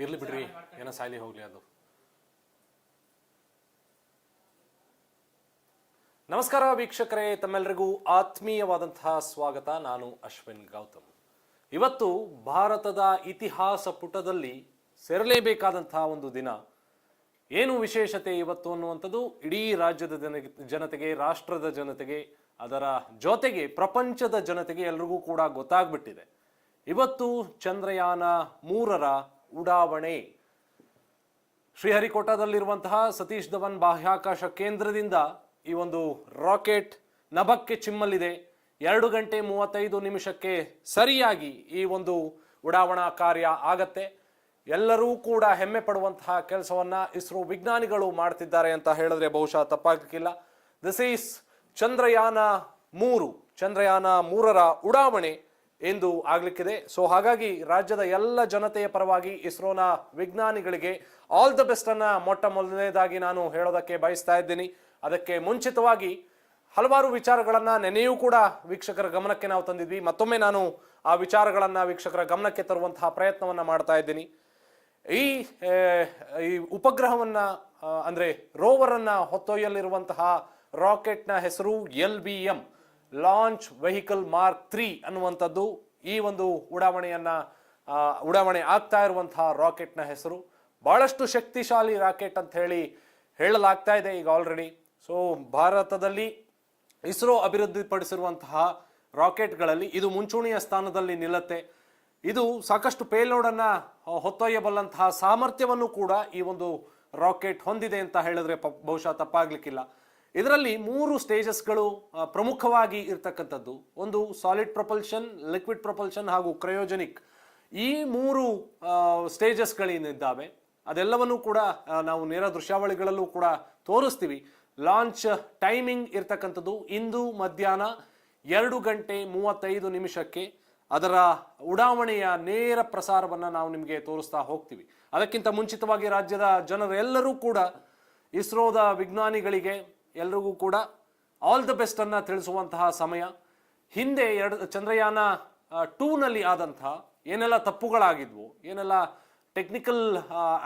ಇರ್ಲಿ ಬಿಡ್ರಿ, ಏನೋ ಸಾಯ್ಲಿ ಹೋಗ್ಲಿ ಅದು. ನಮಸ್ಕಾರ ವೀಕ್ಷಕರೇ, ತಮ್ಮೆಲ್ಲರಿಗೂ ಆತ್ಮೀಯವಾದಂತಹ ಸ್ವಾಗತ. ನಾನು ಅಶ್ವಿನ್ ಗೌತಮ್. ಇವತ್ತು ಭಾರತದ ಇತಿಹಾಸ ಪುಟದಲ್ಲಿ ಸೇರಲೇಬೇಕಾದಂತಹ ಒಂದು ದಿನ. ಏನು ವಿಶೇಷತೆ ಇವತ್ತು ಅನ್ನುವಂಥದ್ದು ಇಡೀ ರಾಜ್ಯದ ಜನತೆಗೆ, ರಾಷ್ಟ್ರದ ಜನತೆಗೆ, ಅದರ ಜೊತೆಗೆ ಪ್ರಪಂಚದ ಜನತೆಗೆ ಎಲ್ರಿಗೂ ಕೂಡ ಗೊತ್ತಾಗ್ಬಿಟ್ಟಿದೆ. ಇವತ್ತು ಚಂದ್ರಯಾನ 3ರ ಉಡಾವಣೆ. ಶ್ರೀಹರಿಕೋಟಾದಲ್ಲಿರುವಂತಹ ಸತೀಶ್ ಧವನ್ ಬಾಹ್ಯಾಕಾಶ ಕೇಂದ್ರದಿಂದ ಈ ಒಂದು ರಾಕೆಟ್ ನಭಕ್ಕೆ ಚಿಮ್ಮಲಿದೆ. 2 ಗಂಟೆ 35 ನಿಮಿಷಕ್ಕೆ ಸರಿಯಾಗಿ ಈ ಒಂದು ಉಡಾವಣಾ ಕಾರ್ಯ ಆಗತ್ತೆ. ಎಲ್ಲರೂ ಕೂಡ ಹೆಮ್ಮೆ ಪಡುವಂತಹ ಕೆಲಸವನ್ನ ಇಸ್ರೋ ವಿಜ್ಞಾನಿಗಳು ಮಾಡ್ತಿದ್ದಾರೆ ಅಂತ ಹೇಳಿದ್ರೆ ಬಹುಶಃ ತಪ್ಪಾಗಲಿಕ್ಕಿಲ್ಲ. ದಿಸ್ ಈಸ್ ಚಂದ್ರಯಾನ 3ರ ಉಡಾವಣೆ ಎಂದು ಆಗ್ಲಿಕ್ಕಿದೆ. ಸೊ ಹಾಗಾಗಿ ರಾಜ್ಯದ ಎಲ್ಲ ಜನತೆಯ ಪರವಾಗಿ ಇಸ್ರೋನ ವಿಜ್ಞಾನಿಗಳಿಗೆ ಆಲ್ ದ ಬೆಸ್ಟ್ ಅನ್ನ ಮೊಟ್ಟ ಮೊದಲನೇದಾಗಿ ನಾನು ಹೇಳೋದಕ್ಕೆ ಬಯಸ್ತಾ ಇದ್ದೀನಿ. ಅದಕ್ಕೆ ಮುಂಚಿತವಾಗಿ ಹಲವಾರು ವಿಚಾರಗಳನ್ನ ನೆನೆಯೂ ಕೂಡ ವೀಕ್ಷಕರ ಗಮನಕ್ಕೆ ನಾವು ತಂದಿದ್ವಿ. ಮತ್ತೊಮ್ಮೆ ನಾನು ಆ ವಿಚಾರಗಳನ್ನ ವೀಕ್ಷಕರ ಗಮನಕ್ಕೆ ತರುವಂತಹ ಪ್ರಯತ್ನವನ್ನ ಮಾಡ್ತಾ ಇದ್ದೀನಿ. ಈ ಉಪಗ್ರಹವನ್ನ ಅಂದ್ರೆ ರೋವರ್ ಅನ್ನ ಹೊತ್ತೊಯ್ಯಲಿರುವಂತಹ ರಾಕೆಟ್ನ ಹೆಸರು LVM ಲಾಂಚ್ ವೆಹಿಕಲ್ ಮಾರ್ಕ್ 3 ಅನ್ನುವಂಥದ್ದು. ಈ ಒಂದು ಉಡಾವಣೆ ಆಗ್ತಾ ಇರುವಂತಹ ರಾಕೆಟ್ನ ಹೆಸರು. ಬಹಳಷ್ಟು ಶಕ್ತಿಶಾಲಿ ರಾಕೆಟ್ ಅಂತ ಹೇಳಲಾಗ್ತಾ ಇದೆ ಈಗ ಆಲ್ರೆಡಿ. ಸೊ ಭಾರತದಲ್ಲಿ ಇಸ್ರೋ ಅಭಿವೃದ್ಧಿಪಡಿಸಿರುವಂತಹ ರಾಕೆಟ್ಗಳಲ್ಲಿ ಇದು ಮುಂಚೂಣಿಯ ಸ್ಥಾನದಲ್ಲಿ ನಿಲ್ಲತ್ತೆ. ಇದು ಸಾಕಷ್ಟು ಪೇಲೋಡ್ ಅನ್ನ ಹೊತ್ತೊಯ್ಯಬಲ್ಲಂತಹ ಸಾಮರ್ಥ್ಯವನ್ನು ಕೂಡ ಈ ಒಂದು ರಾಕೆಟ್ ಹೊಂದಿದೆ ಅಂತ ಹೇಳಿದ್ರೆ ಬಹುಶಃ ತಪ್ಪಾಗ್ಲಿಕ್ಕಿಲ್ಲ. ಇದರಲ್ಲಿ 3 ಸ್ಟೇಜಸ್ಗಳು ಪ್ರಮುಖವಾಗಿ ಇರ್ತಕ್ಕಂಥದ್ದು. ಒಂದು ಸಾಲಿಡ್ ಪ್ರೊಪಲ್ಷನ್, ಲಿಕ್ವಿಡ್ ಪ್ರೊಪಲ್ಷನ್ ಹಾಗೂ ಕ್ರಯೋಜೆನಿಕ್. ಈ 3 ಸ್ಟೇಜಸ್ಗಳೇನಿದ್ದಾವೆ ಅದೆಲ್ಲವನ್ನೂ ಕೂಡ ನಾವು ನೇರ ದೃಶ್ಯಾವಳಿಗಳಲ್ಲೂ ಕೂಡ ತೋರಿಸ್ತೀವಿ. ಲಾಂಚ್ ಟೈಮಿಂಗ್ ಇರ್ತಕ್ಕಂಥದ್ದು ಇಂದು ಮಧ್ಯಾಹ್ನ 2 ಗಂಟೆ 35 ನಿಮಿಷಕ್ಕೆ ಅದರ ಉಡಾವಣೆಯ ನೇರ ಪ್ರಸಾರವನ್ನು ನಾವು ನಿಮಗೆ ತೋರಿಸ್ತಾ ಹೋಗ್ತೀವಿ. ಅದಕ್ಕಿಂತ ಮುಂಚಿತವಾಗಿ ರಾಜ್ಯದ ಜನರೆಲ್ಲರೂ ಕೂಡ ಇಸ್ರೋದ ವಿಜ್ಞಾನಿಗಳಿಗೆ ಎಲ್ರಿಗೂ ಕೂಡ ಆಲ್ ದ ಬೆಸ್ಟ್ ಅನ್ನ ತಿಳಿಸುವಂತಹ ಸಮಯ. ಹಿಂದೆ ಚಂದ್ರಯಾನ 2ನಲ್ಲಿ ಆದಂತಹ ಏನೆಲ್ಲ ತಪ್ಪುಗಳಾಗಿದ್ವು, ಏನೆಲ್ಲ ಟೆಕ್ನಿಕಲ್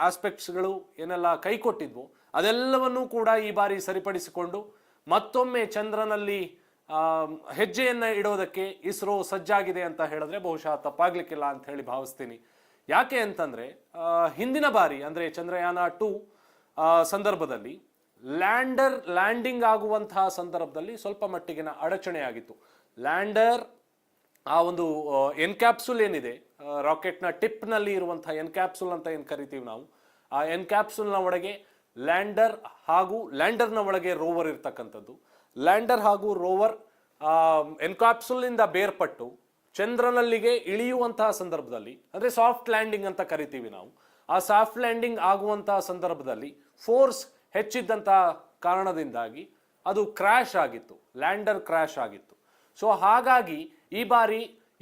ಆಸ್ಪೆಕ್ಟ್ಸ್ಗಳು ಏನೆಲ್ಲ ಕೈಕೊಟ್ಟಿದ್ವು, ಅದೆಲ್ಲವನ್ನೂ ಕೂಡ ಈ ಬಾರಿ ಸರಿಪಡಿಸಿಕೊಂಡು ಮತ್ತೊಮ್ಮೆ ಚಂದ್ರನಲ್ಲಿ ಹೆಜ್ಜೆಯನ್ನ ಇಡೋದಕ್ಕೆ ಇಸ್ರೋ ಸಜ್ಜಾಗಿದೆ ಅಂತ ಹೇಳಿದ್ರೆ ಬಹುಶಃ ತಪ್ಪಾಗ್ಲಿಕ್ಕಿಲ್ಲ ಅಂತ ಹೇಳಿ ಭಾವಿಸ್ತೀನಿ. ಯಾಕೆ ಅಂತಂದ್ರೆ ಹಿಂದಿನ ಬಾರಿ ಅಂದ್ರೆ ಚಂದ್ರಯಾನ 2 ಸಂದರ್ಭದಲ್ಲಿ ಲ್ಯಾಂಡಿಂಗ್ ಆಗುವಂತಹ ಸಂದರ್ಭದಲ್ಲಿ ಸ್ವಲ್ಪ ಮಟ್ಟಿಗಿನ ಅಡಚಣೆ ಆಗಿತ್ತು. ಲ್ಯಾಂಡರ್ ಆ ಒಂದು ಎನ್ಕ್ಯಾಪ್ಸುಲ್ ಏನಿದೆ, ರಾಕೆಟ್ನ ಟಿಪ್ನಲ್ಲಿ ಇರುವಂತಹ ಎನ್ಕ್ಯಾಪ್ಸುಲ್ ಅಂತ ಏನು ಕರಿತೀವಿ ನಾವು, ಆ ಎನ್ಕ್ಯಾಪ್ಸುಲ್ನ ಒಳಗೆ ಲ್ಯಾಂಡರ್ ಹಾಗೂ ಲ್ಯಾಂಡರ್ನ ಒಳಗೆ ರೋವರ್ ಇರ್ತಕ್ಕಂಥದ್ದು. ಲ್ಯಾಂಡರ್ ಹಾಗೂ ರೋವರ್ ಎನ್ಕ್ಯಾಪ್ಸುಲ್ನಿಂದ ಬೇರ್ಪಟ್ಟು ಚಂದ್ರನಲ್ಲಿಗೆ ಇಳಿಯುವಂತಹ ಸಂದರ್ಭದಲ್ಲಿ ಅಂದ್ರೆ ಸಾಫ್ಟ್ ಲ್ಯಾಂಡಿಂಗ್ ಅಂತ ಕರಿತೀವಿ ನಾವು. ಆ ಸಾಫ್ಟ್ ಲ್ಯಾಂಡಿಂಗ್ ಆಗುವಂತಹ ಸಂದರ್ಭದಲ್ಲಿ ಫೋರ್ಸ್ ಹೆಚ್ಚಿದ್ದಂತಹ ಕಾರಣದಿಂದಾಗಿ ಅದು ಕ್ರ್ಯಾಶ್ ಆಗಿತ್ತು, ಲ್ಯಾಂಡರ್ ಕ್ರ್ಯಾಶ್ ಆಗಿತ್ತು. ಸೊ ಹಾಗಾಗಿ ಈ ಬಾರಿ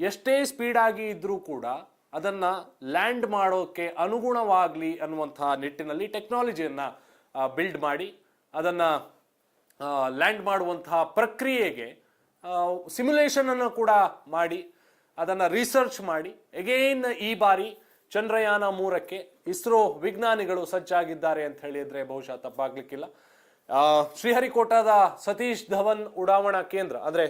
ಎಷ್ಟೇ ಸ್ಪೀಡ್ ಆಗಿ ಇದ್ರೂ ಕೂಡ ಅದನ್ನ ಲ್ಯಾಂಡ್ ಮಾಡೋಕೆ ಅನುಗುಣವಾಗಲಿ ಅನ್ನುವಂತಹ ನಿಟ್ಟಿನಲ್ಲಿ ಟೆಕ್ನಾಲಜಿಯನ್ನ ಬಿಲ್ಡ್ ಮಾಡಿ ಅದನ್ನ ಲ್ಯಾಂಡ್ ಮಾಡುವಂತಹ ಪ್ರಕ್ರಿಯೆಗೆ ಸಿಮ್ಯುಲೇಷನ್ ಅನ್ನು ಕೂಡ ಮಾಡಿ ಅದನ್ನ ರಿಸರ್ಚ್ ಮಾಡಿ ಎಗೇನ್ ಈ ಬಾರಿ ಚಂದ್ರಯಾನ 3ಕ್ಕೆ ಇಸ್ರೋ ವಿಜ್ಞಾನಿಗಳು ಸಜ್ಜಾಗಿದ್ದಾರೆ ಅಂತ ಹೇಳಿದ್ರೆ ಬಹುಶಃ ತಪ್ಪಾಗ್ಲಿಕ್ಕಿಲ್ಲ. ಶ್ರೀಹರಿಕೋಟಾದ ಸತೀಶ್ ಧವನ್ ಉಡಾವಣಾ ಕೇಂದ್ರ ಅಂದ್ರೆ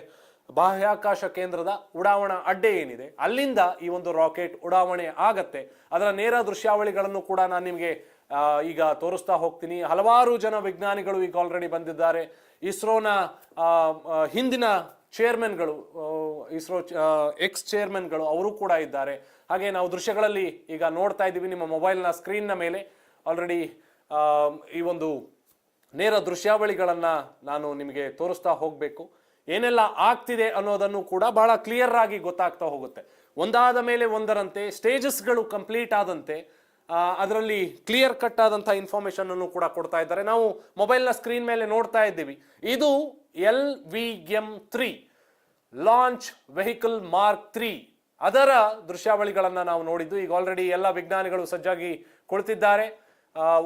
ಬಾಹ್ಯಾಕಾಶ ಕೇಂದ್ರದ ಉಡಾವಣಾ ಅಡ್ಡೆ ಏನಿದೆ ಅಲ್ಲಿಂದ ಈ ಒಂದು ರಾಕೆಟ್ ಉಡಾವಣೆ ಆಗತ್ತೆ. ಅದರ ನೇರ ದೃಶ್ಯಾವಳಿಗಳನ್ನು ಕೂಡ ನಾನು ನಿಮಗೆ ಈಗ ತೋರಿಸ್ತಾ ಹೋಗ್ತೀನಿ. ಹಲವಾರು ಜನ ವಿಜ್ಞಾನಿಗಳು ಈಗ ಆಲ್ರೆಡಿ ಬಂದಿದ್ದಾರೆ. ಇಸ್ರೋನ ಹಿಂದಿನ ಚೇರ್ಮನ್ಗಳು, ಇಸ್ರೋ ಎಕ್ಸ್ ಚೇರ್ಮನ್ಗಳು ಅವರು ಕೂಡ ಇದ್ದಾರೆ. ಹಾಗೆ ನಾವು ದೃಶ್ಯಗಳಲ್ಲಿ ಈಗ ನೋಡ್ತಾ ಇದ್ದೀವಿ ನಿಮ್ಮ ಮೊಬೈಲ್ನ ಸ್ಕ್ರೀನ್ನ ಮೇಲೆ ಆಲ್ರೆಡಿ ಈ ಒಂದು ನೇರ ದೃಶ್ಯಾವಳಿಗಳನ್ನ ನಾನು ನಿಮಗೆ ತೋರಿಸ್ತಾ ಹೋಗಬೇಕು. ಏನೆಲ್ಲ ಆಗ್ತಿದೆ ಅನ್ನೋದನ್ನು ಕೂಡ ಬಹಳ ಕ್ಲಿಯರ್ ಆಗಿ ಗೊತ್ತಾಗ್ತಾ ಹೋಗುತ್ತೆ. ಒಂದಾದ ಮೇಲೆ ಒಂದರಂತೆ ಸ್ಟೇಜಸ್ಗಳು ಕಂಪ್ಲೀಟ್ ಆದಂತೆ ಅದರಲ್ಲಿ ಕ್ಲಿಯರ್ ಕಟ್ ಆದಂತಹ ಇನ್ಫಾರ್ಮೇಶನ್ ಅನ್ನು ಕೂಡ ಕೊಡ್ತಾ ಇದ್ದಾರೆ. ನಾವು ಮೊಬೈಲ್ನ ಸ್ಕ್ರೀನ್ ಮೇಲೆ ನೋಡ್ತಾ ಇದ್ದೀವಿ. ಇದು LVM-3 ಲಾಂಚ್ ವೆಹಿಕಲ್ ಮಾರ್ಕ್ 3 ಅದರ ದೃಶ್ಯಾವಳಿಗಳನ್ನ ನಾವು ನೋಡಿದ್ದು. ಈಗ ಆಲ್ರೆಡಿ ಎಲ್ಲ ವಿಜ್ಞಾನಿಗಳು ಸಜ್ಜಾಗಿ ಕುಳಿತಿದ್ದಾರೆ.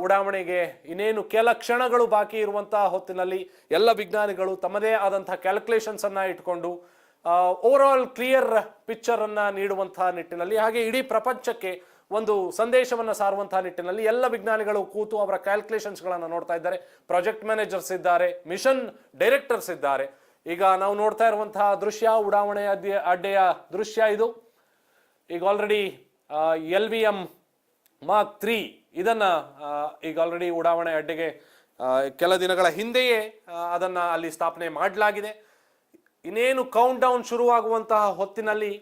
ಉಡಾವಣೆಗೆ ಇನ್ನೇನು ಕೆಲ ಕ್ಷಣಗಳು ಬಾಕಿ ಇರುವಂತಹ ಹೊತ್ತಿನಲ್ಲಿ ಎಲ್ಲ ವಿಜ್ಞಾನಿಗಳು ತಮ್ಮದೇ ಆದಂತಹ ಕ್ಯಾಲ್ಕುಲೇಷನ್ಸ್ ಅನ್ನ ಇಟ್ಕೊಂಡು ಓವರ್ ಆಲ್ ಕ್ಲಿಯರ್ ಪಿಕ್ಚರ್ ಅನ್ನ ನೀಡುವಂತಹ ನಿಟ್ಟಿನಲ್ಲಿ, ಹಾಗೆ ಇಡೀ ಪ್ರಪಂಚಕ್ಕೆ ಒಂದು ಸಂದೇಶವನ್ನು ಸಾರುವಂತಹ ನಿಟ್ಟಿನಲ್ಲಿ ಎಲ್ಲ ವಿಜ್ಞಾನಿಗಳು ಕೂತು ಅವರ ಕ್ಯಾಲ್ಕುಲೇಷನ್ಸ್ಗಳನ್ನು ನೋಡ್ತಾ ಇದ್ದಾರೆ. ಪ್ರಾಜೆಕ್ಟ್ ಮ್ಯಾನೇಜರ್ಸ್ ಇದ್ದಾರೆ, ಮಿಷನ್ ಡೈರೆಕ್ಟರ್ಸ್ ಇದ್ದಾರೆ. ಈಗ ನಾವು ನೋಡ್ತಾ ಇರುವಂತಹ ದೃಶ್ಯ ಉಡಾವಣೆ ಅಡ್ಡೆಯ ದೃಶ್ಯ ಇದು. ಈಗ ಆಲ್ರೆಡಿ LVM-3 ಇದನ್ನ ಈಗ ಆಲ್ರೆಡಿ ಉಡಾವಣೆ ಅಡ್ಡೆಗೆ ಕೆಲ ದಿನಗಳ ಹಿಂದೆಯೇ ಅದನ್ನ ಅಲ್ಲಿ ಸ್ಥಾಪನೆ ಮಾಡಲಾಗಿದೆ. ಇನ್ನೇನು ಕೌಂಟ್ ಡೌನ್ ಶುರುವಾಗುವಂತಹ ಹೊತ್ತಿನಲ್ಲಿ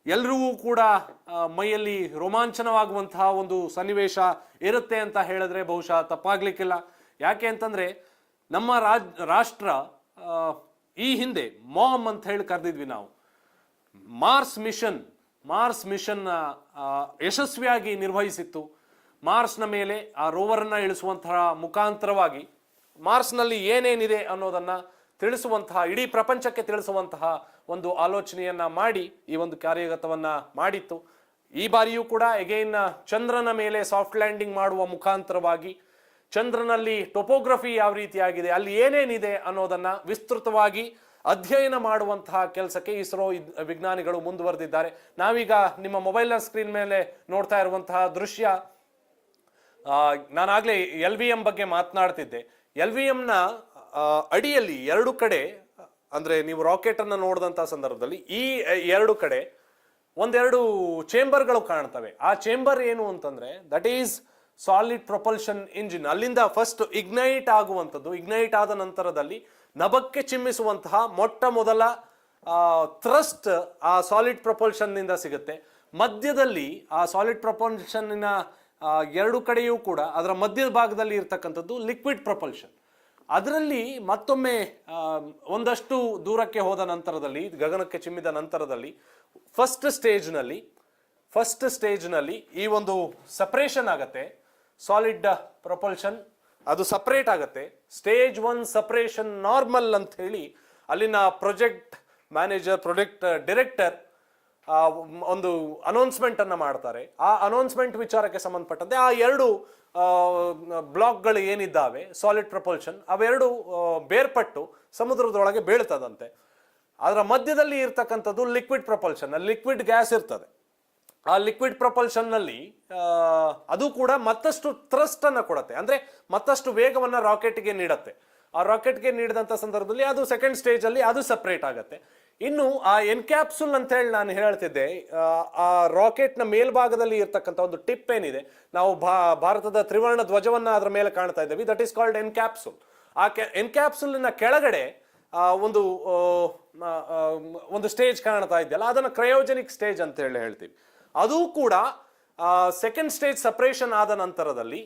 ಎಲ್ರಿಗೂ ಕೂಡ ಮೈಯಲ್ಲಿ ರೋಮಾಂಚನವಾಗುವಂತಹ ಒಂದು ಸನ್ನಿವೇಶ ಇರುತ್ತೆ ಅಂತ ಹೇಳಿದ್ರೆ ಬಹುಶಃ ತಪ್ಪಾಗ್ಲಿಕ್ಕಿಲ್ಲ. ಯಾಕೆ ಅಂತಂದ್ರೆ ನಮ್ಮ ರಾಷ್ಟ್ರ ಈ ಹಿಂದೆ ಮಾಮ್ ಅಂತ ಹೇಳಿ ಕರೆದಿದ್ವಿ ನಾವು. ಮಾರ್ಸ್ ಮಿಷನ್ ಯಶಸ್ವಿಯಾಗಿ ನಿರ್ವಹಿಸಿತ್ತು. ಮಾರ್ಸ್ನ ಮೇಲೆ ಆ ರೋವರನ್ನ ಇಳಿಸುವಂತಹ ಮುಖಾಂತರವಾಗಿ ಮಾರ್ಸ್ನಲ್ಲಿ ಏನೇನಿದೆ ಅನ್ನೋದನ್ನ ತಿಳಿಸುವಂತಹ, ಇಡೀ ಪ್ರಪಂಚಕ್ಕೆ ತಿಳಿಸುವಂತಹ ಒಂದು ಆಲೋಚನೆಯನ್ನ ಮಾಡಿ ಈ ಒಂದು ಕಾರ್ಯಗತವನ್ನ ಮಾಡಿತ್ತು. ಈ ಬಾರಿಯೂ ಕೂಡ ಎಗೈನ್ ಚಂದ್ರನ ಮೇಲೆ ಸಾಫ್ಟ್ ಲ್ಯಾಂಡಿಂಗ್ ಮಾಡುವ ಮುಖಾಂತರವಾಗಿ ಚಂದ್ರನಲ್ಲಿ ಟೊಪೋಗ್ರಫಿ ಯಾವ ರೀತಿಯಾಗಿದೆ, ಅಲ್ಲಿ ಏನೇನಿದೆ ಅನ್ನೋದನ್ನ ವಿಸ್ತೃತವಾಗಿ ಅಧ್ಯಯನ ಮಾಡುವಂತಹ ಕೆಲಸಕ್ಕೆ ಇಸ್ರೋ ವಿಜ್ಞಾನಿಗಳು ಮುಂದುವರೆದಿದ್ದಾರೆ. ನಾವೀಗ ನಿಮ್ಮ ಮೊಬೈಲ್ನ ಸ್ಕ್ರೀನ್ ಮೇಲೆ ನೋಡ್ತಾ ಇರುವಂತಹ ದೃಶ್ಯ, ನಾನಾಗ್ಲೇ LVM ಬಗ್ಗೆ ಮಾತನಾಡ್ತಿದ್ದೆ. LVMನ ಅಡಿಯಲ್ಲಿ ಎರಡು ಕಡೆ, ಅಂದ್ರೆ ನೀವು ರಾಕೆಟ್ ಅನ್ನ ನೋಡಿದಂತಹ ಸಂದರ್ಭದಲ್ಲಿ ಈ ಎರಡು ಕಡೆ ಒಂದೆರಡು ಚೇಂಬರ್ಗಳು ಕಾಣ್ತವೆ. ಆ ಚೇಂಬರ್ ಏನು ಅಂತಂದ್ರೆ that is solid propulsion engine. ಅಲ್ಲಿಂದ ಫಸ್ಟ್ ಇಗ್ನೈಟ್ ಆಗುವಂಥದ್ದು, ಇಗ್ನೈಟ್ ಆದ ನಂತರದಲ್ಲಿ ನಭಕ್ಕೆ ಚಿಮ್ಮಿಸುವಂತಹ ಮೊಟ್ಟ ಮೊದಲ ಥ್ರಸ್ಟ್ ಆ ಸಾಲಿಡ್ ಪ್ರೊಪಲ್ಷನ್ ನಿಂದ ಸಿಗುತ್ತೆ. ಮಧ್ಯದಲ್ಲಿ ಆ ಸಾಲಿಡ್ ಪ್ರೊಪಲ್ಷನ್ನಿನ ಎರಡು ಕಡೆಯೂ ಕೂಡ ಅದರ ಮಧ್ಯದ ಭಾಗದಲ್ಲಿ ಇರ್ತಕ್ಕಂಥದ್ದು ಲಿಕ್ವಿಡ್ ಪ್ರೊಪಲ್ಷನ್. ಅದರಲ್ಲಿ ಮತ್ತೊಮ್ಮೆ ಒಂದಷ್ಟು ದೂರಕ್ಕೆ ಹೋದ ನಂತರದಲ್ಲಿ, ಗಗನಕ್ಕೆ ಚಿಮ್ಮಿದ ನಂತರದಲ್ಲಿ ಫಸ್ಟ್ ಸ್ಟೇಜ್ನಲ್ಲಿ ಈ ಒಂದು ಸಪರೇಷನ್ ಆಗತ್ತೆ. ಸಾಲಿಡ್ ಪ್ರೊಪಲ್ಷನ್ ಅದು ಸಪರೇಟ್ ಆಗತ್ತೆ. ಸ್ಟೇಜ್ 1 ಸಪರೇಷನ್ ನಾರ್ಮಲ್ ಅಂತ ಹೇಳಿ ಅಲ್ಲಿನ ಪ್ರಾಜೆಕ್ಟ್ ಮ್ಯಾನೇಜರ್, ಪ್ರಾಜೆಕ್ಟ್ ಡೈರೆಕ್ಟರ್ ಒಂದು ಅನೌನ್ಸ್ಮೆಂಟ್ ಅನ್ನ ಮಾಡ್ತಾರೆ. ಆ ಅನೌನ್ಸ್ಮೆಂಟ್ ವಿಚಾರಕ್ಕೆ ಸಂಬಂಧಪಟ್ಟಂತೆ ಆ ಎರಡು ಬ್ಲಾಕ್ಗಳು ಏನಿದ್ದಾವೆ ಸಾಲಿಡ್ ಪ್ರೊಪಲ್ಷನ್, ಅವೆರಡು ಬೇರ್ಪಟ್ಟು ಸಮುದ್ರದೊಳಗೆ ಬೀಳ್ತದಂತೆ. ಅದರ ಮಧ್ಯದಲ್ಲಿ ಇರ್ತಕ್ಕಂಥದ್ದು ಲಿಕ್ವಿಡ್ ಪ್ರೊಪಲ್ಷನ್, ಲಿಕ್ವಿಡ್ ಗ್ಯಾಸ್ ಇರ್ತದೆ. ಆ ಲಿಕ್ವಿಡ್ ಪ್ರೊಪಲ್ಷನ್ ನಲ್ಲಿ ಅದು ಕೂಡ ಮತ್ತಷ್ಟು ಥ್ರಸ್ಟ್ ಅನ್ನ ಕೊಡುತ್ತೆ, ಅಂದ್ರೆ ಮತ್ತಷ್ಟು ವೇಗವನ್ನ ರಾಕೆಟ್ಗೆ ನೀಡುತ್ತೆ. ಆ ರಾಕೆಟ್ಗೆ ನೀಡಿದಂತ ಸಂದರ್ಭದಲ್ಲಿ ಅದು ಸೆಕೆಂಡ್ ಸ್ಟೇಜ್ ಅಲ್ಲಿ ಅದು ಸಪರೇಟ್ ಆಗತ್ತೆ. ಇನ್ನು ಆ ಎನ್ಕ್ಯಾಪ್ಸುಲ್ ಅಂತ ಹೇಳಿ ನಾನು ಹೇಳ್ತಿದ್ದೆ, ಆ ರಾಕೆಟ್ ನ ಮೇಲ್ಭಾಗದಲ್ಲಿ ಇರ್ತಕ್ಕಂಥ ಒಂದು ಟಿಪ್ ಏನಿದೆ, ನಾವು ಭಾರತದ ತ್ರಿವರ್ಣ ಧ್ವಜವನ್ನ ಅದರ ಮೇಲೆ ಕಾಣ್ತಾ ಇದ್ದೇವೆ, ದಟ್ ಈಸ್ ಕಾಲ್ಡ್ ಎನ್ಕ್ಯಾಪ್ಸುಲ್. ಆ ಎನ್ಕ್ಯಾಪ್ಸುಲ್ನ ಕೆಳಗಡೆ ಒಂದು ಸ್ಟೇಜ್ ಕಾಣ್ತಾ ಇದೆಯಲ್ಲ, ಅದನ್ನ ಕ್ರಯೋಜೆನಿಕ್ ಸ್ಟೇಜ್ ಅಂತ ಹೇಳಿ ಹೇಳ್ತೀವಿ. ಅದು ಕೂಡ ಸೆಕೆಂಡ್ ಸ್ಟೇಜ್ ಸಪರೇಷನ್ ಆದ ನಂತರದಲ್ಲಿ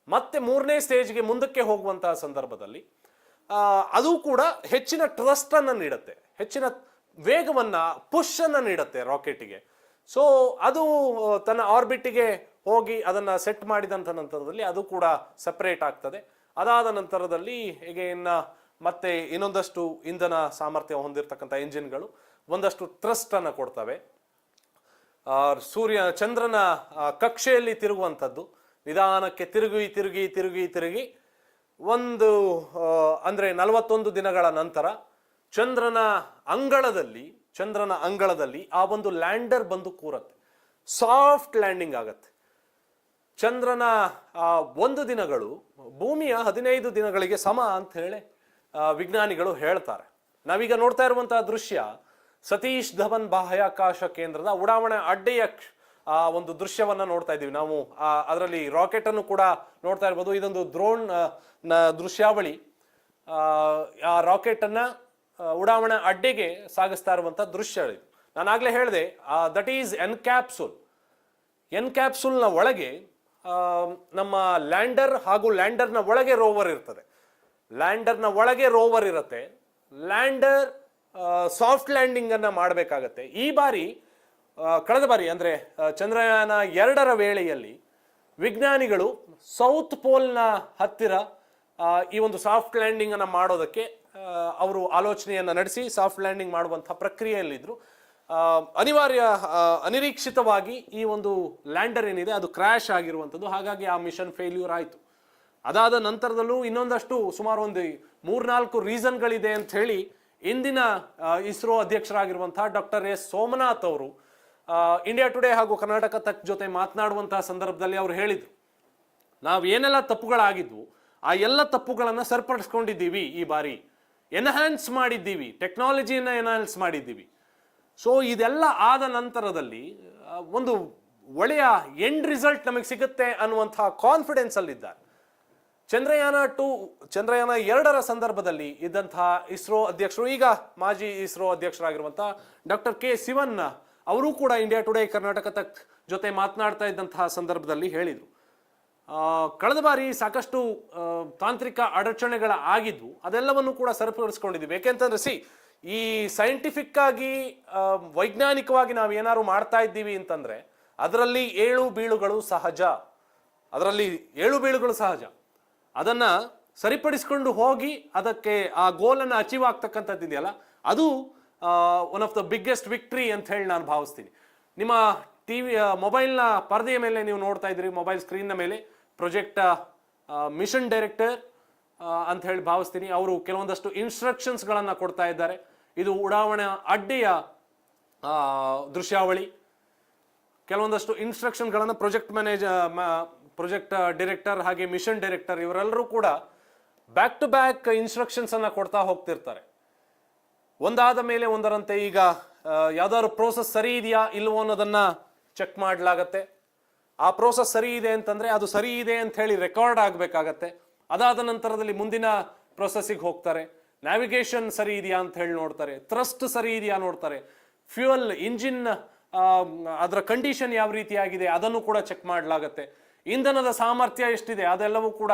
ಮತ್ತೆ ಮೂರನೇ ಸ್ಟೇಜ್ಗೆ ಮುಂದಕ್ಕೆ ಹೋಗುವಂತಹ ಸಂದರ್ಭದಲ್ಲಿ ಅದು ಕೂಡ ಹೆಚ್ಚಿನ ಟ್ರಸ್ಟ್ ಅನ್ನ ನೀಡುತ್ತೆ, ಹೆಚ್ಚಿನ ವೇಗವನ್ನ ಪುಷ್ ಅನ್ನ ನೀಡುತ್ತೆ ರಾಕೆಟ್ಗೆ. ಸೊ ಅದು ತನ್ನ ಆರ್ಬಿಟ್ಗೆ ಹೋಗಿ ಅದನ್ನ ಸೆಟ್ ಮಾಡಿದಂಥ ನಂತರದಲ್ಲಿ ಅದು ಕೂಡ ಸಪರೇಟ್ ಆಗ್ತದೆ. ಅದಾದ ನಂತರದಲ್ಲಿ ಹೀಗೆ ಮತ್ತೆ ಇನ್ನೊಂದಷ್ಟು ಇಂಧನ ಸಾಮರ್ಥ್ಯ ಹೊಂದಿರತಕ್ಕಂಥ ಇಂಜಿನ್ಗಳು ಒಂದಷ್ಟು ಥ್ರಸ್ಟ್ ಅನ್ನ ಕೊಡ್ತವೆ. ಚಂದ್ರನ ಕಕ್ಷೆಯಲ್ಲಿ ತಿರುಗುವಂಥದ್ದು ನಿಧಾನಕ್ಕೆ ತಿರುಗಿ ಒಂದು ಅಂದ್ರೆ 41 ದಿನಗಳ ನಂತರ ಚಂದ್ರನ ಅಂಗಳದಲ್ಲಿ ಆ ಒಂದು ಲ್ಯಾಂಡರ್ ಬಂದು ಕೂರತ್ತೆ. ಸಾಫ್ಟ್ ಲ್ಯಾಂಡಿಂಗ್ ಆಗತ್ತೆ. ಚಂದ್ರನ 1 ದಿನಗಳು ಭೂಮಿಯ 15 ದಿನಗಳಿಗೆ ಸಮ ಅಂತ ಹೇಳಿ ವಿಜ್ಞಾನಿಗಳು ಹೇಳ್ತಾರೆ. ನಾವೀಗ ನೋಡ್ತಾ ಇರುವಂತಹ ದೃಶ್ಯ ಸತೀಶ್ ಧವನ್ ಬಾಹ್ಯಾಕಾಶ ಕೇಂದ್ರದ ಉಡಾವಣೆ ಅಡ್ಡೆಯ ಒಂದು ದೃಶ್ಯವನ್ನ ನೋಡ್ತಾ ಇದ್ದೀವಿ ನಾವು. ಅದರಲ್ಲಿ ರಾಕೆಟ್ ಅನ್ನು ಕೂಡ ನೋಡ್ತಾ ಇರ್ಬೋದು. ಇದೊಂದು ಡ್ರೋನ್ ನ ದೃಶ್ಯಾವಳಿ. ಆ ರಾಕೆಟ್ ಅನ್ನ ಉಡಾವಣೆ ಅಡ್ಡೆಗೆ ಸಾಗಿಸ್ತಾ ಇರುವಂತ ದೃಶ್ಯ ಇದು. ನಾನು ಆಗ್ಲೇ ಹೇಳಿದೆ, ದಟ್ ಈಸ್ ಎನ್ಕ್ಯಾಪ್ಸುಲ್ನ ಒಳಗೆ ನಮ್ಮ ಲ್ಯಾಂಡರ್ ಹಾಗೂ ಲ್ಯಾಂಡರ್ನ ಒಳಗೆ ರೋವರ್ ಇರ್ತದೆ. ಲ್ಯಾಂಡರ್ನ ಒಳಗೆ ರೋವರ್ ಇರುತ್ತೆ. ಲ್ಯಾಂಡರ್ ಸಾಫ್ಟ್ ಲ್ಯಾಂಡಿಂಗ್ ಅನ್ನ ಮಾಡಬೇಕಾಗತ್ತೆ. ಈ ಬಾರಿ ಕಳೆದ ಬಾರಿ ಅಂದ್ರೆ ಚಂದ್ರಯಾನ 2ರ ವೇಳೆಯಲ್ಲಿ ವಿಜ್ಞಾನಿಗಳು ಸೌತ್ ಪೋಲ್ನ ಹತ್ತಿರ ಈ ಒಂದು ಸಾಫ್ಟ್ ಲ್ಯಾಂಡಿಂಗ್ ಅನ್ನ ಮಾಡೋದಕ್ಕೆ ಅವರು ಆಲೋಚನೆಯನ್ನ ನಡೆಸಿ ಸಾಫ್ಟ್ ಲ್ಯಾಂಡಿಂಗ್ ಮಾಡುವಂತಹ ಪ್ರಕ್ರಿಯೆಯಲ್ಲಿದ್ರು. ಅನಿರೀಕ್ಷಿತವಾಗಿ ಈ ಒಂದು ಲ್ಯಾಂಡರ್ ಏನಿದೆ ಅದು ಕ್ರ್ಯಾಶ್ ಆಗಿರುವಂಥದ್ದು. ಹಾಗಾಗಿ ಆ ಮಿಷನ್ ಫೇಲ್ಯೂರ್ ಆಯಿತು. ಅದಾದ ನಂತರದಲ್ಲೂ ಇನ್ನೊಂದಷ್ಟು ಸುಮಾರು ಒಂದು 3-4 ರೀಸನ್ಗಳಿದೆ ಅಂತ ಹೇಳಿ ಇಂದಿನ ಇಸ್ರೋ ಅಧ್ಯಕ್ಷರಾಗಿರುವಂತಹ ಡಾಕ್ಟರ್ ಎಸ್ ಸೋಮನಾಥ್ ಅವರು ಇಂಡಿಯಾ ಟುಡೇ ಹಾಗೂ ಕರ್ನಾಟಕ ತಕ್ ಜೊತೆ ಮಾತನಾಡುವಂತಹ ಸಂದರ್ಭದಲ್ಲಿ ಅವರು ಹೇಳಿದರು, ನಾವು ಏನೆಲ್ಲ ತಪ್ಪುಗಳಾಗಿದ್ವು ಆ ಎಲ್ಲ ತಪ್ಪುಗಳನ್ನು ಸರಿಪಡಿಸ್ಕೊಂಡಿದ್ದೀವಿ, ಈ ಬಾರಿ ಎನ್ಹ್ಯಾನ್ಸ್ ಮಾಡಿದ್ದೀವಿ, ಟೆಕ್ನಾಲಜಿಯನ್ನು ಎನ್ಹ್ಯಾನ್ಸ್ ಮಾಡಿದ್ದೀವಿ. ಸೊ ಇದೆಲ್ಲ ಆದ ನಂತರದಲ್ಲಿ ಒಂದು ಒಳ್ಳೆಯ ಎಂಡ್ ರಿಸಲ್ಟ್ ನಮಗೆ ಸಿಗುತ್ತೆ ಅನ್ನುವಂತಹ ಕಾನ್ಫಿಡೆನ್ಸ್ ಅಲ್ಲಿದ್ದಾರೆ. ಚಂದ್ರಯಾನ 2ರ ಸಂದರ್ಭದಲ್ಲಿ ಇದ್ದಂತಹ ಇಸ್ರೋ ಅಧ್ಯಕ್ಷರು, ಈಗ ಮಾಜಿ ಇಸ್ರೋ ಅಧ್ಯಕ್ಷರಾಗಿರುವಂತಹ ಡಾಕ್ಟರ್ ಕೆ ಶಿವನ್ ಅವರು ಕೂಡ ಇಂಡಿಯಾ ಟುಡೇ ಕರ್ನಾಟಕ ತಕ್ ಜೊತೆ ಮಾತನಾಡ್ತಾ ಇದ್ದಂತಹ ಸಂದರ್ಭದಲ್ಲಿ ಹೇಳಿದರು, ಕಳೆದ ಬಾರಿ ಸಾಕಷ್ಟು ತಾಂತ್ರಿಕ ಅಡಚಣೆಗಳ ಆಗಿದ್ವು, ಅದೆಲ್ಲವನ್ನು ಕೂಡ ಸರಿಪಡಿಸ್ಕೊಂಡಿದ್ದೀವಿ. ಯಾಕೆಂತಂದ್ರೆ ಈ ಸೈಂಟಿಫಿಕ್ ಆಗಿ ವೈಜ್ಞಾನಿಕವಾಗಿ ನಾವು ಏನಾದ್ರು ಮಾಡ್ತಾ ಇದ್ದೀವಿ ಅಂತಂದ್ರೆ ಅದರಲ್ಲಿ ಏಳು ಬೀಳುಗಳು ಸಹಜ. ಅದನ್ನ ಸರಿಪಡಿಸ್ಕೊಂಡು ಹೋಗಿ ಅದಕ್ಕೆ ಆ ಗೋಲನ್ನು ಅಚೀವ್ ಆಗ್ತಕ್ಕಂಥದ್ದು ಇದೆಯಲ್ಲ, ಅದು one of the biggest victory ಅಂತ ಹೇಳಿ ನಾನು ಭಾವಿಸ್ತೀನಿ. ನಿಮ್ಮ ಮೊಬೈಲ್ನ ಪರದೆಯ ಮೇಲೆ ನೀವು ನೋಡ್ತಾ ಇದ್ದೀರಿ, ಮೊಬೈಲ್ ಸ್ಕ್ರೀನ್ನ ಮೇಲೆ ಪ್ರಾಜೆಕ್ಟ್ ಮಿಷನ್ ಡೈರೆಕ್ಟರ್ ಅಂತ ಹೇಳಿ ಭಾವಿಸ್ತೀನಿ. ಅವರು ಕೆಲವೊಂದಷ್ಟು ಇನ್ಸ್ಟ್ರಕ್ಷನ್ಸ್ಗಳನ್ನು ಕೊಡ್ತಾ ಇದ್ದಾರೆ. ಇದು ಉಡಾವಣಾ ಅಡ್ಡೆಯ ದೃಶ್ಯಾವಳಿ. ಕೆಲವೊಂದಷ್ಟು ಇನ್ಸ್ಟ್ರಕ್ಷನ್ಗಳನ್ನು ಪ್ರಾಜೆಕ್ಟ್ ಡೈರೆಕ್ಟರ್ ಹಾಗೆ ಮಿಷನ್ ಡೈರೆಕ್ಟರ್ ಇವರೆಲ್ಲರೂ ಕೂಡ ಬ್ಯಾಕ್ ಟು ಬ್ಯಾಕ್ ಇನ್ಸ್ಟ್ರಕ್ಷನ್ಸ್ ಅನ್ನ ಕೊಡ್ತಾ ಹೋಗ್ತಿರ್ತಾರೆ. ಒಂದಾದ ಮೇಲೆ ಒಂದರಂತೆ ಈಗ ಯಾವ್ದಾದ್ರು ಪ್ರೋಸೆಸ್ ಸರಿ ಇದೆಯಾ ಇಲ್ವೋ ಅನ್ನೋದನ್ನ ಚೆಕ್ ಮಾಡಲಾಗತ್ತೆ. ಆ ಪ್ರೋಸೆಸ್ ಸರಿ ಇದೆ ಅಂತಂದ್ರೆ ಅದು ಸರಿ ಇದೆ ಅಂತ ಹೇಳಿ ರೆಕಾರ್ಡ್ ಆಗಬೇಕಾಗತ್ತೆ. ಅದಾದ ನಂತರದಲ್ಲಿ ಮುಂದಿನ ಪ್ರೊಸೆಸ್ಸಿಗೆ ಹೋಗ್ತಾರೆ. ನ್ಯಾವಿಗೇಷನ್ ಸರಿ ಇದೆಯಾ ಅಂತ ಹೇಳಿ ನೋಡ್ತಾರೆ, ಥ್ರಸ್ಟ್ ಸರಿ ಇದೆಯಾ ನೋಡ್ತಾರೆ, ಫ್ಯೂಯಲ್ ಇಂಜಿನ್ ಅದರ ಕಂಡೀಷನ್ ಯಾವ ರೀತಿಯಾಗಿದೆ ಅದನ್ನು ಕೂಡ ಚೆಕ್ ಮಾಡಲಾಗತ್ತೆ. ಇಂಧನದ ಸಾಮರ್ಥ್ಯ ಎಷ್ಟಿದೆ ಅದೆಲ್ಲವೂ ಕೂಡ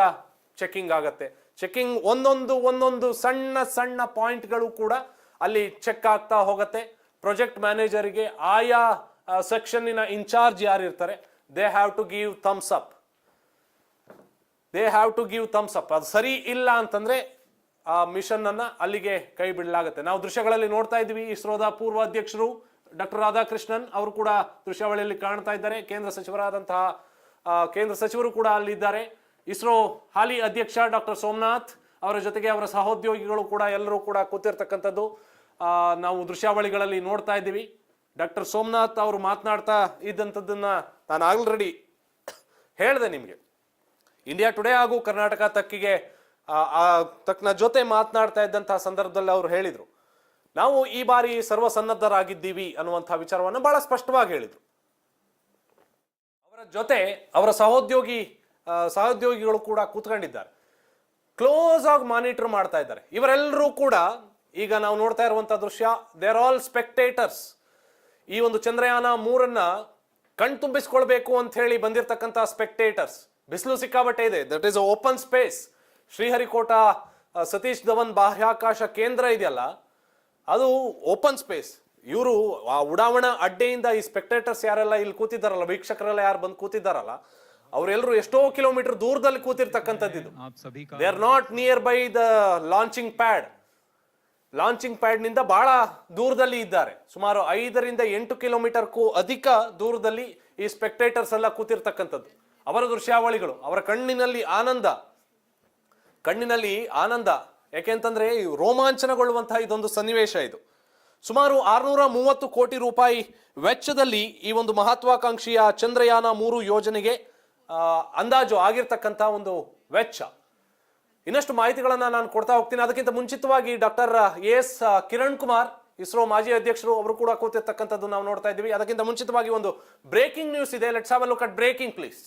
ಚೆಕಿಂಗ್ ಆಗತ್ತೆ. ಚೆಕಿಂಗ್ ಒಂದೊಂದು ಸಣ್ಣ ಪಾಯಿಂಟ್ಗಳು ಕೂಡ ಅಲ್ಲಿ ಚೆಕ್ ಆಗ್ತಾ ಹೋಗುತ್ತೆ. ಪ್ರಾಜೆಕ್ಟ್ ಮ್ಯಾನೇಜರ್ಗೆ ಆಯಾ ಸೆಕ್ಷನ್ನಿನ ಇನ್ಚಾರ್ಜ್ ಯಾರು ಇರ್ತಾರೆ, they have to give thumbs up. ಅದು ಸರಿ ಇಲ್ಲ ಅಂತಂದ್ರೆ ಆ ಮಿಷನ್ ಅನ್ನ ಅಲ್ಲಿಗೆ ಕೈ ಬಿಡಲಾಗುತ್ತೆ. ನಾವು ದೃಶ್ಯಗಳಲ್ಲಿ ನೋಡ್ತಾ ಇದ್ವಿ, ಇಸ್ರೋದ ಪೂರ್ವ ಅಧ್ಯಕ್ಷರು ಡಾಕ್ಟರ್ ರಾಧಾಕೃಷ್ಣನ್ ಅವರು ಕೂಡ ದೃಶ್ಯಾವಳಿಯಲ್ಲಿ ಕಾಣ್ತಾ ಇದ್ದಾರೆ. ಕೇಂದ್ರ ಸಚಿವರು ಕೂಡ ಅಲ್ಲಿದ್ದಾರೆ. ಇಸ್ರೋ ಹಾಲಿ ಅಧ್ಯಕ್ಷ ಡಾಕ್ಟರ್ ಸೋಮನಾಥ್ ಅವರ ಜೊತೆಗೆ ಅವರ ಸಹೋದ್ಯೋಗಿಗಳು ಕೂಡ ಎಲ್ಲರೂ ಕೂಡ ಕೂತಿರ್ತಕ್ಕಂಥದ್ದು ನಾವು ದೃಶ್ಯಾವಳಿಗಳಲ್ಲಿ ನೋಡ್ತಾ ಇದ್ದೀವಿ. ಡಾಕ್ಟರ್ ಸೋಮನಾಥ್ ಅವರು ಮಾತನಾಡ್ತಾ ಇದ್ದಂಥದ್ದನ್ನ ನಾನು ಆಲ್ರೆಡಿ ಹೇಳಿದೆ ನಿಮಗೆ. ಇಂಡಿಯಾ ಟುಡೇ ಹಾಗೂ ಕರ್ನಾಟಕ ತಕ್ಕಿಗೆ ತಕ್ನ ಜೊತೆ ಮಾತನಾಡ್ತಾ ಇದ್ದಂತಹ ಸಂದರ್ಭದಲ್ಲಿ ಅವರು ಹೇಳಿದ್ರು, ನಾವು ಈ ಬಾರಿ ಸರ್ವಸನ್ನದ್ಧರಾಗಿದ್ದೀವಿ ಅನ್ನುವಂತಹ ವಿಚಾರವನ್ನು ಬಹಳ ಸ್ಪಷ್ಟವಾಗಿ ಹೇಳಿದ್ರು. ಅವರ ಜೊತೆ ಅವರ ಸಹೋದ್ಯೋಗಿಗಳು ಕೂಡ ಕೂತ್ಕೊಂಡಿದ್ದಾರೆ, ಕ್ಲೋಸ್ ಆಗಿ ಮಾನಿಟರ್ ಮಾಡ್ತಾ ಇದ್ದಾರೆ. ಇವರೆಲ್ಲರೂ ಕೂಡ ಈಗ ನಾವು ನೋಡ್ತಾ ಇರುವಂತಹ ದೃಶ್ಯ, ದೇ ಆರ್ ಆಲ್ ಸ್ಪೆಕ್ಟೇಟರ್ಸ್. ಈ ಒಂದು ಚಂದ್ರಯಾನ 3 ಕಣ್ತುಂಬಿಸ್ಕೊಳ್ಬೇಕು ಅಂತ ಹೇಳಿ ಬಂದಿರತಕ್ಕಂತಹ ಸ್ಪೆಕ್ಟೇಟರ್ಸ್. ಬಿಸಿಲು ಸಿಕ್ಕಾಬಟ್ಟೆ ಇದೆ, that is open space. Sriharikota Satish Dhawan ಬಾಹ್ಯಾಕಾಶ ಕೇಂದ್ರ ಇದೆಯಲ್ಲ, ಅದು ಓಪನ್ ಸ್ಪೇಸ್. ಇವರು ಆ ಉಡಾವಣಾ ಅಡ್ಡೆಯಿಂದ ಈ ಸ್ಪೆಕ್ಟೇಟರ್ಸ್ ಯಾರೆಲ್ಲ ಇಲ್ಲಿ ಕೂತಿದ್ದಾರಲ್ಲ, ವೀಕ್ಷಕರೆಲ್ಲ ಯಾರು ಬಂದು ಕೂತಿದ್ದಾರಲ್ಲ, ಅವರೆಲ್ಲರೂ ಎಷ್ಟೋ ಕಿಲೋಮೀಟರ್ ದೂರದಲ್ಲಿ ಕೂತಿರ್ತಕ್ಕಂಥದ್ದು. They are not near by the launching pad ನಿಂದ ಬಹಳ ದೂರದಲ್ಲಿ ಇದ್ದಾರೆ. ಸುಮಾರು 5 ರಿಂದ 8 ಕಿಲೋಮೀಟರ್ಗೂ ಅಧಿಕ ದೂರದಲ್ಲಿ ಈ ಸ್ಪೆಕ್ಟೇಟರ್ಸ್ ಎಲ್ಲ ಕೂತಿರ್ತಕ್ಕಂಥದ್ದು. ಅವರ ದೃಶ್ಯಾವಳಿಗಳು, ಅವರ ಕಣ್ಣಿನಲ್ಲಿ ಆನಂದ. ಯಾಕೆಂತಂದ್ರೆ ರೋಮಾಂಚನಗೊಳ್ಳುವಂತಹ ಇದೊಂದು ಸನ್ನಿವೇಶ ಇದು. ಸುಮಾರು 630 ಕೋಟಿ ರೂಪಾಯಿ ವೆಚ್ಚದಲ್ಲಿ ಈ ಒಂದು ಮಹತ್ವಾಕಾಂಕ್ಷಿಯ ಚಂದ್ರಯಾನ 3 ಯೋಜನೆಗೆ ಅಂದಾಜು ಆಗಿರ್ತಕ್ಕಂಥ ಒಂದು ವೆಚ್ಚ. ಇನ್ನಷ್ಟು ಮಾಹಿತಿಗಳನ್ನ ನಾನು ಕೊಡ್ತಾ ಹೋಗ್ತೀನಿ. ಅದಕ್ಕಿಂತ ಮುಂಚಿತವಾಗಿ ಡಾಕ್ಟರ್ ಎಸ್ ಕಿರಣ್ ಕುಮಾರ್, ಇಸ್ರೋ ಮಾಜಿ ಅಧ್ಯಕ್ಷರು, ಅವರು ಕೂಡ ಕೂತಿರ್ತಕ್ಕಂಥದ್ದು ನಾವು ನೋಡ್ತಾ ಇದ್ದೀವಿ. ಅದಕ್ಕಿಂತ ಮುಂಚಿತವಾಗಿ ಒಂದು ಬ್ರೇಕಿಂಗ್ ನ್ಯೂಸ್ ಇದೆ. Let's have a look at breaking please.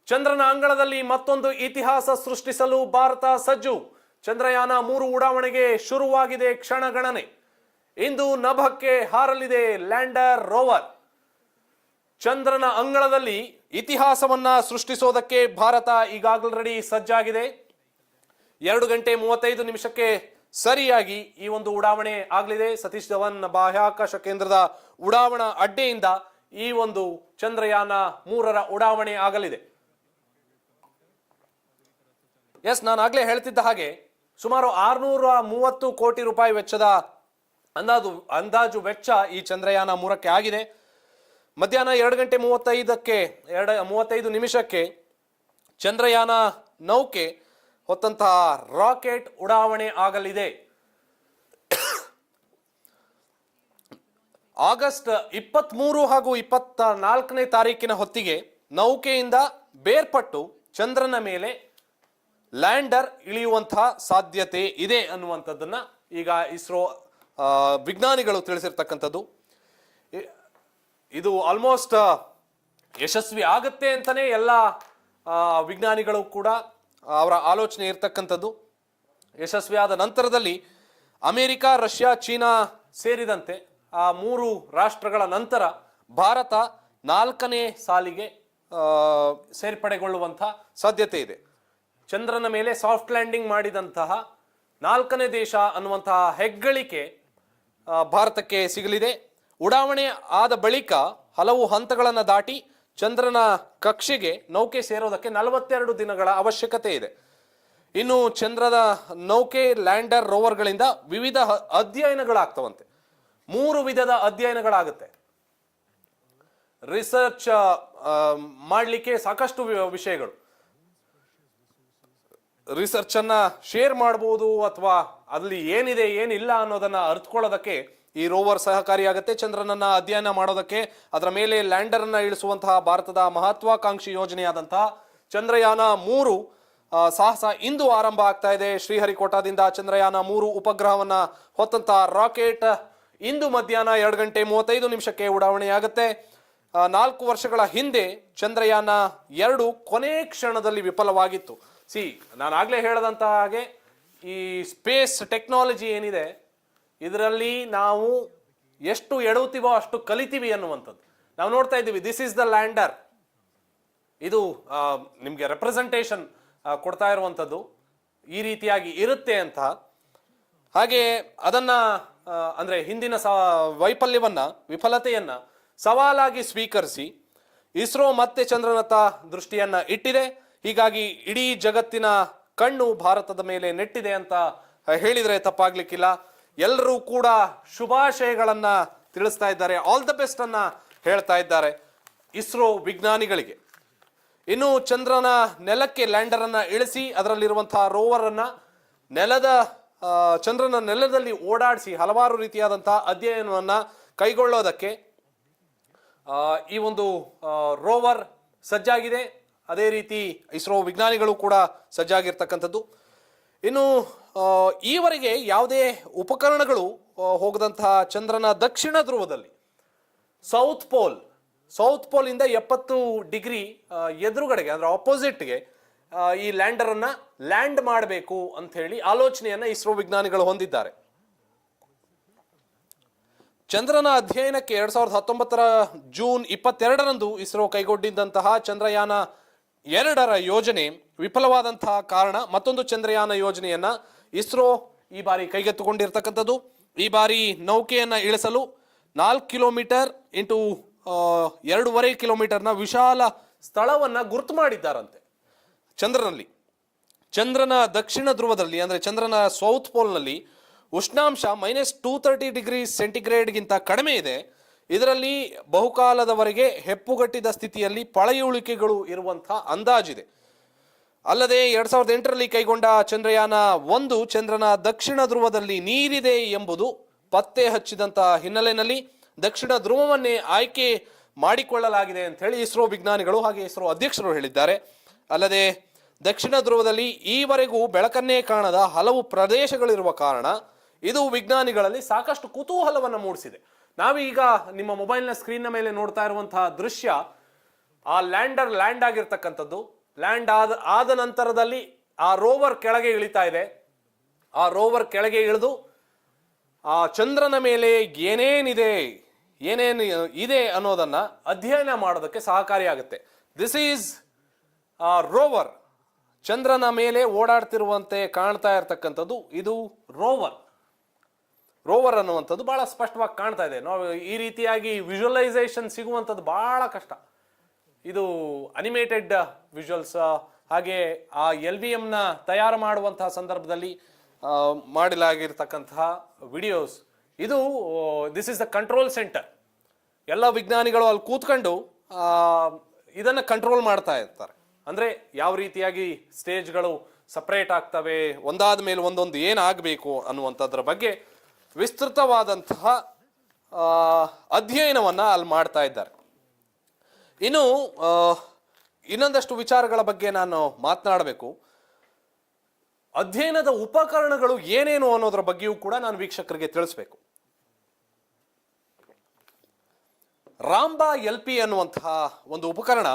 ಚಂದ್ರನ ಅಂಗಳದಲ್ಲಿ ಮತ್ತೊಂದು ಇತಿಹಾಸ ಸೃಷ್ಟಿಸಲು ಭಾರತ ಸಜ್ಜು. ಚಂದ್ರಯಾನ 3 ಉಡಾವಣೆಗೆ ಶುರುವಾಗಿದೆ ಕ್ಷಣಗಣನೆ. ಇಂದು ನಭಕ್ಕೆ ಹಾರಲಿದೆ ಲ್ಯಾಂಡರ್ ರೋವರ್. ಚಂದ್ರನ ಅಂಗಳದಲ್ಲಿ ಇತಿಹಾಸವನ್ನ ಸೃಷ್ಟಿಸೋದಕ್ಕೆ ಭಾರತ ಈಗಾಗಲೇ ಸಜ್ಜಾಗಿದೆ. 2:35 ಸರಿಯಾಗಿ ಈ ಒಂದು ಉಡಾವಣೆ ಆಗಲಿದೆ. ಸತೀಶ್ ಧವನ್ ಬಾಹ್ಯಾಕಾಶ ಕೇಂದ್ರದ ಉಡಾವಣಾ ಅಡ್ಡೆಯಿಂದ ಈ ಒಂದು ಚಂದ್ರಯಾನ 3 ಉಡಾವಣೆ ಆಗಲಿದೆ. ನಾನು ಆಗ್ಲೇ ಹೇಳ್ತಿದ್ದ ಹಾಗೆ ಸುಮಾರು 630 ಕೋಟಿ ರೂಪಾಯಿ ವೆಚ್ಚದ ಅಂದಾಜು ವೆಚ್ಚ ಈ ಚಂದ್ರಯಾನ 3 ಆಗಿದೆ. ಮಧ್ಯಾಹ್ನ 2:35 ಚಂದ್ರಯಾನ ನೌಕೆ ಹೊತ್ತಂತಹ ರಾಕೆಟ್ ಉಡಾವಣೆ ಆಗಲಿದೆ. ಆಗಸ್ಟ್ 23 ಹಾಗೂ 24ನೇ ತಾರೀಕಿನ ಹೊತ್ತಿಗೆ ನೌಕೆಯಿಂದ ಬೇರ್ಪಟ್ಟು ಚಂದ್ರನ ಮೇಲೆ ಲ್ಯಾಂಡರ್ ಇಳಿಯುವಂತಹ ಸಾಧ್ಯತೆ ಇದೆ ಅನ್ನುವಂಥದ್ದನ್ನ ಈಗ ಇಸ್ರೋ ವಿಜ್ಞಾನಿಗಳು ತಿಳಿಸಿರ್ತಕ್ಕಂಥದ್ದು. ಇದು ಆಲ್ಮೋಸ್ಟ್ ಯಶಸ್ವಿ ಆಗತ್ತೆ ಅಂತಾನೆ ಎಲ್ಲ ವಿಜ್ಞಾನಿಗಳು ಕೂಡ ಅವರ ಆಲೋಚನೆ ಇರ್ತಕ್ಕಂಥದ್ದು. ಯಶಸ್ವಿಯಾದ ನಂತರದಲ್ಲಿ ಅಮೆರಿಕ, ರಷ್ಯಾ, ಚೀನಾ ಸೇರಿದಂತೆ ಆ 3 ರಾಷ್ಟ್ರಗಳ ನಂತರ ಭಾರತ 4ನೇ ಸಾಲಿಗೆ ಸೇರ್ಪಡೆಗೊಳ್ಳುವಂತಹ ಸಾಧ್ಯತೆ ಇದೆ. ಚಂದ್ರನ ಮೇಲೆ ಸಾಫ್ಟ್ ಲ್ಯಾಂಡಿಂಗ್ ಮಾಡಿದಂತಹ 4ನೇ ದೇಶ ಅನ್ನುವಂತಹ ಹೆಗ್ಗಳಿಕೆ ಭಾರತಕ್ಕೆ ಸಿಗಲಿದೆ. ಉಡಾವಣೆ ಆದ ಬಳಿಕ ಹಲವು ಹಂತಗಳನ್ನು ದಾಟಿ ಚಂದ್ರನ ಕಕ್ಷೆಗೆ ನೌಕೆ ಸೇರೋದಕ್ಕೆ 42 ದಿನಗಳ ಅವಶ್ಯಕತೆ ಇದೆ. ಇನ್ನು ಚಂದ್ರದ ನೌಕೆ, ಲ್ಯಾಂಡರ್, ರೋವರ್ಗಳಿಂದ ವಿವಿಧ ಅಧ್ಯಯನಗಳಾಗ್ತವಂತೆ. 3 ವಿಧದ ಅಧ್ಯಯನಗಳಾಗುತ್ತೆ. ರಿಸರ್ಚ್ ಮಾಡಲಿಕ್ಕೆ ಸಾಕಷ್ಟು ವಿಷಯಗಳು, ರಿಸರ್ಚ್ ಅನ್ನ ಶೇರ್ ಮಾಡಬಹುದು ಅಥವಾ ಅಲ್ಲಿ ಏನಿದೆ ಏನಿಲ್ಲ ಅನ್ನೋದನ್ನ ಅರ್ಥಕೊಳ್ಳೋದಕ್ಕೆ ಈ ರೋವರ್ ಸಹಕಾರಿಯಾಗುತ್ತೆ. ಚಂದ್ರನನ್ನ ಅಧ್ಯಯನ ಮಾಡೋದಕ್ಕೆ, ಅದರ ಮೇಲೆ ಲ್ಯಾಂಡರ್ ಅನ್ನ ಇಳಿಸುವಂತಹ ಭಾರತದ ಮಹತ್ವಾಕಾಂಕ್ಷಿ ಯೋಜನೆಯಾದಂತಹ ಚಂದ್ರಯಾನ 3 ಸಾಹಸ ಇಂದು ಆರಂಭ ಆಗ್ತಾ ಇದೆ. ಶ್ರೀಹರಿಕೋಟಾದಿಂದ ಚಂದ್ರಯಾನ 3 ಉಪಗ್ರಹವನ್ನ ಹೊತ್ತಂತಹ ರಾಕೆಟ್ ಇಂದು ಮಧ್ಯಾಹ್ನ 2:35 ಉಡಾವಣೆಯಾಗುತ್ತೆ. 4 ವರ್ಷಗಳ ಹಿಂದೆ ಚಂದ್ರಯಾನ 2 ಕೊನೆ ಕ್ಷಣದಲ್ಲಿ ವಿಫಲವಾಗಿತ್ತು. ನಾನು ಆಗ್ಲೇ ಹೇಳದಂತ ಹಾಗೆ ಈ ಸ್ಪೇಸ್ ಟೆಕ್ನಾಲಜಿ ಏನಿದೆ ಇದರಲ್ಲಿ ನಾವು ಎಷ್ಟು ಎಡುತ್ತೀವೋ ಅಷ್ಟು ಕಲಿತೀವಿ ಅನ್ನುವಂಥದ್ದು ನಾವು ನೋಡ್ತಾ ಇದ್ದೀವಿ. This is the lander. ಇದು ನಿಮಗೆ ರೆಪ್ರೆಸೆಂಟೇಷನ್ ಕೊಡ್ತಾ ಇರುವಂಥದ್ದು ಈ ರೀತಿಯಾಗಿ ಇರುತ್ತೆ ಅಂತ. ಹಾಗೆ ಅದನ್ನ ಅಂದ್ರೆ ಹಿಂದಿನ ವಿಫಲತೆಯನ್ನ ಸವಾಲಾಗಿ ಸ್ವೀಕರಿಸಿ ಇಸ್ರೋ ಮತ್ತೆ ಚಂದ್ರನತ್ತ ದೃಷ್ಟಿಯನ್ನ ಇಟ್ಟಿದೆ. ಹೀಗಾಗಿ ಇಡೀ ಜಗತ್ತಿನ ಕಣ್ಣು ಭಾರತದ ಮೇಲೆ ನೆಟ್ಟಿದೆ ಅಂತ ಹೇಳಿದ್ರೆ ತಪ್ಪಾಗ್ಲಿಕ್ಕಿಲ್ಲ. ಎಲ್ಲರೂ ಕೂಡ ಶುಭಾಶಯಗಳನ್ನ ತಿಳಿಸ್ತಾ ಇದ್ದಾರೆ, ಆಲ್ ದ ಬೆಸ್ಟ್ ಅನ್ನ ಹೇಳ್ತಾ ಇದ್ದಾರೆ ಇಸ್ರೋ ವಿಜ್ಞಾನಿಗಳಿಗೆ. ಇನ್ನು ಚಂದ್ರನ ನೆಲಕ್ಕೆ ಲ್ಯಾಂಡರ್ ಅನ್ನ ಇಳಿಸಿ ಅದರಲ್ಲಿರುವಂತಹ ರೋವರ್ ಅನ್ನ ಚಂದ್ರನ ನೆಲದಲ್ಲಿ ಓಡಾಡಿಸಿ ಹಲವಾರು ರೀತಿಯಾದಂತಹ ಅಧ್ಯಯನವನ್ನ ಕೈಗೊಳ್ಳೋದಕ್ಕೆ ಈ ಒಂದು ರೋವರ್ ಸಜ್ಜಾಗಿದೆ. ಅದೇ ರೀತಿ ಇಸ್ರೋ ವಿಜ್ಞಾನಿಗಳು ಕೂಡ ಸಜ್ಜಾಗಿರ್ತಕ್ಕಂಥದ್ದು. ಇನ್ನು ಈವರೆಗೆ ಯಾವುದೇ ಉಪಕರಣಗಳು ಹೋಗದಂತಹ ಚಂದ್ರನ ದಕ್ಷಿಣ ಧ್ರುವದಲ್ಲಿ ಸೌತ್ ಪೋಲ್ ಇಂದ 70 ಡಿಗ್ರಿ ಎದುರುಗಡೆಗೆ ಅಂದ್ರೆ ಆಪೋಸಿಟ್ಗೆ ಈ ಲ್ಯಾಂಡರ್ ಅನ್ನ ಲ್ಯಾಂಡ್ ಮಾಡಬೇಕು ಅಂತ ಹೇಳಿ ಆಲೋಚನೆಯನ್ನ ಇಸ್ರೋ ವಿಜ್ಞಾನಿಗಳು ಹೊಂದಿದ್ದಾರೆ. ಚಂದ್ರನ ಅಧ್ಯಯನಕ್ಕೆ 2019 ಜೂನ್ 22ರಂದು ಇಸ್ರೋ ಕೈಗೊಂಡಿದ್ದಂತಹ ಚಂದ್ರಯಾನ 2ರ ಯೋಜನೆ ವಿಫಲವಾದಂತಹ ಕಾರಣ ಮತ್ತೊಂದು ಚಂದ್ರಯಾನ ಯೋಜನೆಯನ್ನ ಇಸ್ರೋ ಈ ಬಾರಿ ಕೈಗೆತ್ತಿಕೊಂಡಿರ್ತಕ್ಕಂಥದ್ದು. ಈ ಬಾರಿ ನೌಕೆಯನ್ನ ಇಳಿಸಲು 4 ಕಿಲೋಮೀಟರ್ ಇಂಟು 2.5 ಕಿಲೋಮೀಟರ್ನ ವಿಶಾಲ ಸ್ಥಳವನ್ನ ಗುರುತು ಮಾಡಿದ್ದಾರಂತೆ ಚಂದ್ರನಲ್ಲಿ. ಚಂದ್ರನ ದಕ್ಷಿಣ ಧ್ರುವದಲ್ಲಿ ಅಂದ್ರೆ ಚಂದ್ರನ ಸೌತ್ ಪೋಲ್ನಲ್ಲಿ ಉಷ್ಣಾಂಶ -230 ಡಿಗ್ರಿ ಸೆಂಟಿಗ್ರೇಡ್ಗಿಂತ ಕಡಿಮೆ ಇದೆ. ಇದರಲ್ಲಿ ಬಹುಕಾಲದವರೆಗೆ ಹೆಪ್ಪುಗಟ್ಟಿದ ಸ್ಥಿತಿಯಲ್ಲಿ ಪಳೆಯುಳಿಕೆಗಳು ಇರುವಂತಹ ಅಂದಾಜಿದೆ. ಅಲ್ಲದೆ 2008ರಲ್ಲಿ ಕೈಗೊಂಡ ಚಂದ್ರಯಾನ 1 ಚಂದ್ರನ ದಕ್ಷಿಣ ಧ್ರುವದಲ್ಲಿ ನೀರಿದೆ ಎಂಬುದು ಪತ್ತೆ ಹಚ್ಚಿದಂತಹ ಹಿನ್ನೆಲೆಯಲ್ಲಿ ದಕ್ಷಿಣ ಧ್ರುವವನ್ನೇ ಆಯ್ಕೆ ಮಾಡಿಕೊಳ್ಳಲಾಗಿದೆ ಅಂತ ಹೇಳಿ ಇಸ್ರೋ ವಿಜ್ಞಾನಿಗಳು ಹಾಗೆ ಇಸ್ರೋ ಅಧ್ಯಕ್ಷರು ಹೇಳಿದ್ದಾರೆ. ಅಲ್ಲದೆ ದಕ್ಷಿಣ ಧ್ರುವದಲ್ಲಿ ಈವರೆಗೂ ಬೆಳಕನ್ನೇ ಕಾಣದ ಹಲವು ಪ್ರದೇಶಗಳಿರುವ ಕಾರಣ ಇದು ವಿಜ್ಞಾನಿಗಳಲ್ಲಿ ಸಾಕಷ್ಟು ಕುತೂಹಲವನ್ನು ಮೂಡಿಸಿದೆ. ನಾವೀಗ ನಿಮ್ಮ ಮೊಬೈಲ್ನ ಸ್ಕ್ರೀನ್ನ ಮೇಲೆ ನೋಡ್ತಾ ಇರುವಂತಹ ದೃಶ್ಯ ಆ ಲ್ಯಾಂಡ್ ಆಗಿರ್ತಕ್ಕಂಥದ್ದು. ಲ್ಯಾಂಡ್ ಆದ ನಂತರದಲ್ಲಿ ಆ ರೋವರ್ ಕೆಳಗೆ ಇಳಿತಾ ಇದೆ. ಆ ರೋವರ್ ಕೆಳಗೆ ಇಳಿದು ಆ ಚಂದ್ರನ ಮೇಲೆ ಏನೇನು ಇದೆ ಅನ್ನೋದನ್ನ ಅಧ್ಯಯನ ಮಾಡೋದಕ್ಕೆ ಸಹಕಾರಿಯಾಗುತ್ತೆ. This is rover. ಚಂದ್ರನ ಮೇಲೆ ಓಡಾಡ್ತಿರುವಂತೆ ಕಾಣ್ತಾ ಇರ್ತಕ್ಕಂಥದ್ದು ಇದು ರೋವರ್ ಅನ್ನುವಂಥದ್ದು ಬಹಳ ಸ್ಪಷ್ಟವಾಗಿ ಕಾಣ್ತಾ ಇದೆ. ನಾವು ಈ ರೀತಿಯಾಗಿ ವಿಜುವಲೈಸೇಷನ್ ಸಿಗುವಂಥದ್ದು ಬಹಳ ಕಷ್ಟ. ಇದು ಅನಿಮೇಟೆಡ್ ವಿಜುವಲ್ಸ್ ಹಾಗೆ ಆ LVM ತಯಾರು ಮಾಡುವಂತಹ ಸಂದರ್ಭದಲ್ಲಿ ಮಾಡಲಾಗಿರ್ತಕ್ಕಂತಹ ವಿಡಿಯೋಸ್. ಇದು this is the control centre. ಎಲ್ಲ ವಿಜ್ಞಾನಿಗಳು ಅಲ್ಲಿ ಕೂತ್ಕೊಂಡು ಇದನ್ನು ಕಂಟ್ರೋಲ್ ಮಾಡ್ತಾ ಇರ್ತಾರೆ. ಅಂದರೆ ಯಾವ ರೀತಿಯಾಗಿ ಸ್ಟೇಜ್ಗಳು ಸಪ್ರೇಟ್ ಆಗ್ತವೆ, ಒಂದಾದ ಮೇಲೆ ಒಂದೊಂದು ಏನಾಗಬೇಕು ಅನ್ನುವಂಥದ್ರ ಬಗ್ಗೆ ವಿಸ್ತೃತವಾದಂತಹ ಅಧ್ಯಯನವನ್ನು ಅಲ್ಲಿ ಮಾಡ್ತಾ ಇದ್ದಾರೆ. ಇನ್ನು ಇನ್ನೊಂದಷ್ಟು ವಿಚಾರಗಳ ಬಗ್ಗೆ ನಾನು ಮಾತನಾಡಬೇಕು. ಅಧ್ಯಯನದ ಉಪಕರಣಗಳು ಏನೇನು ಅನ್ನೋದರ ಬಗ್ಗೆಯೂ ಕೂಡ ನಾನು ವೀಕ್ಷಕರಿಗೆ ತಿಳಿಸ್ಬೇಕು. ರಾಂಬಾ LP ಅನ್ನುವಂತಹ ಒಂದು ಉಪಕರಣ,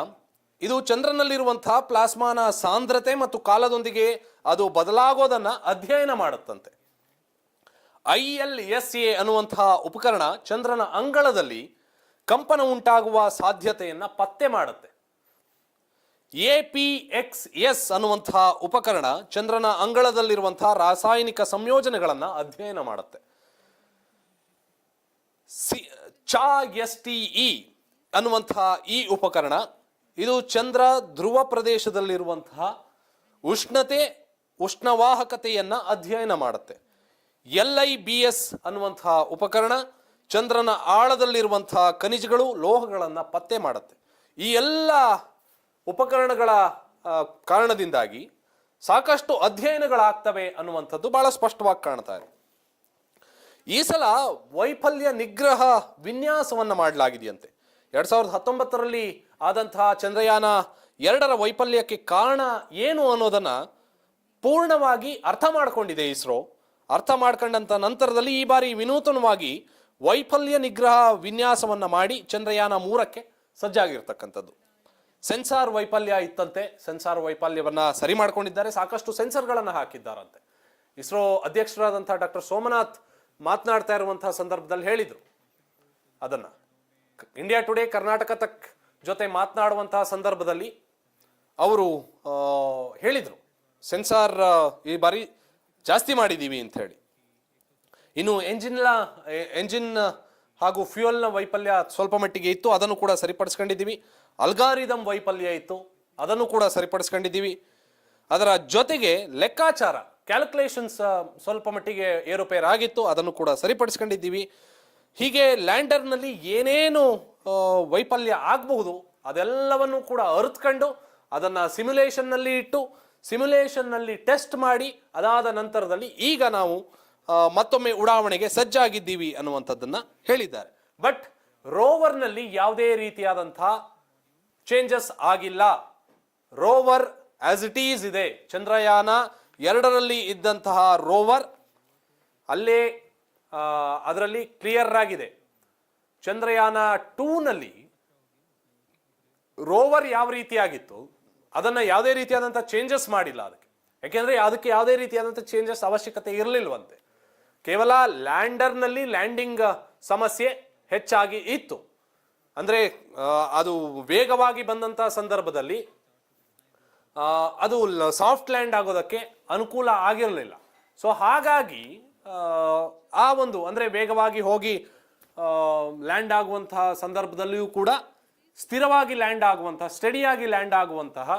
ಇದು ಚಂದ್ರನಲ್ಲಿರುವಂತಹ ಪ್ಲಾಸ್ಮಾನ ಸಾಂದ್ರತೆ ಮತ್ತು ಕಾಲದೊಂದಿಗೆ ಅದು ಬದಲಾಗೋದನ್ನ ಅಧ್ಯಯನ ಮಾಡುತ್ತಂತೆ. ILSA ಅನ್ನುವಂತಹ ಉಪಕರಣ ಚಂದ್ರನ ಅಂಗಳದಲ್ಲಿ ಕಂಪನ ಉಂಟಾಗುವ ಸಾಧ್ಯತೆಯನ್ನ ಪತ್ತೆ ಮಾಡುತ್ತೆ. APXS ಅನ್ನುವಂತಹ ಉಪಕರಣ ಚಂದ್ರನ ಅಂಗಳದಲ್ಲಿರುವಂತಹ ರಾಸಾಯನಿಕ ಸಂಯೋಜನೆಗಳನ್ನು ಅಧ್ಯಯನ ಮಾಡುತ್ತೆ. CHANDRAYAAN-3 ಅನ್ನುವಂತಹ ಈ ಉಪಕರಣ ಇದು ಚಂದ್ರ ಧ್ರುವ ಪ್ರದೇಶದಲ್ಲಿರುವಂತಹ ಉಷ್ಣವಾಹಕತೆಯನ್ನ ಅಧ್ಯಯನ ಮಾಡುತ್ತೆ. LIBS ಅನ್ನುವಂತಹ ಉಪಕರಣ ಚಂದ್ರನ ಆಳದಲ್ಲಿರುವಂತಹ ಖನಿಜಗಳು ಲೋಹಗಳನ್ನು ಪತ್ತೆ ಮಾಡುತ್ತೆ. ಈ ಎಲ್ಲ ಉಪಕರಣಗಳ ಕಾರಣದಿಂದಾಗಿ ಸಾಕಷ್ಟು ಅಧ್ಯಯನಗಳಾಗ್ತವೆ ಅನ್ನುವಂಥದ್ದು ಬಹಳ ಸ್ಪಷ್ಟವಾಗಿ ಕಾಣ್ತಾ ಇದೆ. ಈ ಸಲ ವೈಫಲ್ಯ ನಿಗ್ರಹ ವಿನ್ಯಾಸವನ್ನು ಮಾಡಲಾಗಿದೆಯಂತೆ. 2019ರಲ್ಲಿ ಆದಂತಹ ಚಂದ್ರಯಾನ 2ರ ವೈಫಲ್ಯಕ್ಕೆ ಕಾರಣ ಏನು ಅನ್ನೋದನ್ನ ಪೂರ್ಣವಾಗಿ ಅರ್ಥ ಮಾಡಿಕೊಂಡಿದೆ ಇಸ್ರೋ. ಅರ್ಥ ಮಾಡ್ಕೊಂಡಂತ ನಂತರದಲ್ಲಿ ಈ ಬಾರಿ ವಿನೂತನವಾಗಿ ವೈಫಲ್ಯ ನಿಗ್ರಹ ವಿನ್ಯಾಸವನ್ನು ಮಾಡಿ ಚಂದ್ರಯಾನ 3ಕ್ಕೆ ಸಜ್ಜಾಗಿರ್ತಕ್ಕಂಥದ್ದು. ಸೆನ್ಸಾರ್ ವೈಫಲ್ಯ ಇತ್ತಂತೆ, ಸೆನ್ಸಾರ್ ವೈಫಲ್ಯವನ್ನ ಸರಿ ಮಾಡ್ಕೊಂಡಿದ್ದಾರೆ, ಸಾಕಷ್ಟು ಸೆನ್ಸರ್ಗಳನ್ನು ಹಾಕಿದ್ದಾರಂತೆ. ಇಸ್ರೋ ಅಧ್ಯಕ್ಷರಾದಂತಹ ಡಾಕ್ಟರ್ ಸೋಮನಾಥ್ ಮಾತನಾಡ್ತಾ ಇರುವಂತಹ ಸಂದರ್ಭದಲ್ಲಿ ಹೇಳಿದ್ರು ಅದನ್ನ. ಇಂಡಿಯಾ ಟುಡೇ ಕರ್ನಾಟಕ ತಕ್ ಜೊತೆ ಮಾತನಾಡುವಂತಹ ಸಂದರ್ಭದಲ್ಲಿ ಅವರು ಹೇಳಿದ್ರು ಸೆನ್ಸಾರ್ ಈ ಬಾರಿ ಜಾಸ್ತಿ ಮಾಡಿದ್ದೀವಿ ಅಂತ ಹೇಳಿ. ಇನ್ನು ಎಂಜಿನ್ ಹಾಗೂ ಫ್ಯೂಯಲ್ನ ವೈಫಲ್ಯ ಸ್ವಲ್ಪ ಮಟ್ಟಿಗೆ ಇತ್ತು, ಅದನ್ನು ಕೂಡ ಸರಿಪಡಿಸ್ಕೊಂಡಿದ್ದೀವಿ. ಅಲ್ಗಾರಿದಮ್ ವೈಫಲ್ಯ ಇತ್ತು, ಅದನ್ನು ಕೂಡ ಸರಿಪಡಿಸ್ಕೊಂಡಿದ್ದೀವಿ. ಅದರ ಜೊತೆಗೆ ಲೆಕ್ಕಾಚಾರ ಕ್ಯಾಲ್ಕುಲೇಷನ್ಸ್ ಸ್ವಲ್ಪ ಮಟ್ಟಿಗೆ ಏರುಪೇರು ಆಗಿತ್ತು, ಅದನ್ನು ಕೂಡ ಸರಿಪಡಿಸ್ಕೊಂಡಿದ್ದೀವಿ. ಹೀಗೆ ಲ್ಯಾಂಡರ್ನಲ್ಲಿ ಏನೇನು ವೈಫಲ್ಯ ಆಗಬಹುದು ಅದೆಲ್ಲವನ್ನು ಕೂಡ ಅರಿತುಕೊಂಡು ಅದನ್ನು ಸಿಮ್ಯುಲೇಷನ್ನಲ್ಲಿ ಇಟ್ಟು ಸಿಮ್ಯುಲೇಷನ್ನಲ್ಲಿ ಟೆಸ್ಟ್ ಮಾಡಿ ಅದಾದ ನಂತರದಲ್ಲಿ ಈಗ ನಾವು ಮತ್ತೊಮ್ಮೆ ಉಡಾವಣೆಗೆ ಸಜ್ಜಾಗಿದ್ದೀವಿ ಅನ್ನುವಂಥದ್ದನ್ನ ಹೇಳಿದ್ದಾರೆ. ಬಟ್ ರೋವರ್ನಲ್ಲಿ ಯಾವುದೇ ರೀತಿಯಾದಂತಹ ಚೇಂಜಸ್ ಆಗಿಲ್ಲ. ರೋವರ್ ಆಸ್ ಇಟ್ ಈಸ್ ಇದೆ. ಚಂದ್ರಯಾನ 2ರಲ್ಲಿ ಇದ್ದಂತಹ ರೋವರ್ ಅಲ್ಲೇ ಅದರಲ್ಲಿ ಕ್ಲಿಯರ್ ಆಗಿದೆ. ಚಂದ್ರಯಾನ 2ನಲ್ಲಿ ರೋವರ್ ಯಾವ ರೀತಿಯಾಗಿತ್ತು ಅದನ್ನ ಯಾವುದೇ ರೀತಿಯಾದಂತಹ ಚೇಂಜಸ್ ಮಾಡಿಲ್ಲ ಅದಕ್ಕೆ. ಯಾಕೆಂದ್ರೆ ಅದಕ್ಕೆ ಯಾವುದೇ ರೀತಿಯಾದಂತಹ ಚೇಂಜಸ್ ಅವಶ್ಯಕತೆ ಇರಲಿಲ್ವಂತೆ. ಕೇವಲ ಲ್ಯಾಂಡರ್ನಲ್ಲಿ ಲ್ಯಾಂಡಿಂಗ್ ಸಮಸ್ಯೆ ಹೆಚ್ಚಾಗಿ ಇತ್ತು. ಅಂದ್ರೆ ಅದು ವೇಗವಾಗಿ ಬಂದಂತಹ ಸಂದರ್ಭದಲ್ಲಿ ಅದು ಸಾಫ್ಟ್ ಲ್ಯಾಂಡ್ ಆಗೋದಕ್ಕೆ ಅನುಕೂಲ ಆಗಿರಲಿಲ್ಲ. ಸೊ ಹಾಗಾಗಿ ಆ ಒಂದು ಅಂದ್ರೆ ವೇಗವಾಗಿ ಹೋಗಿ ಲ್ಯಾಂಡ್ ಆಗುವಂತಹ ಸಂದರ್ಭದಲ್ಲಿಯೂ ಕೂಡ ಸ್ಥಿರವಾಗಿ ಲ್ಯಾಂಡ್ ಆಗುವಂತಹ ಸ್ಟಡಿಯಾಗಿ ಲ್ಯಾಂಡ್ ಆಗುವಂತಹ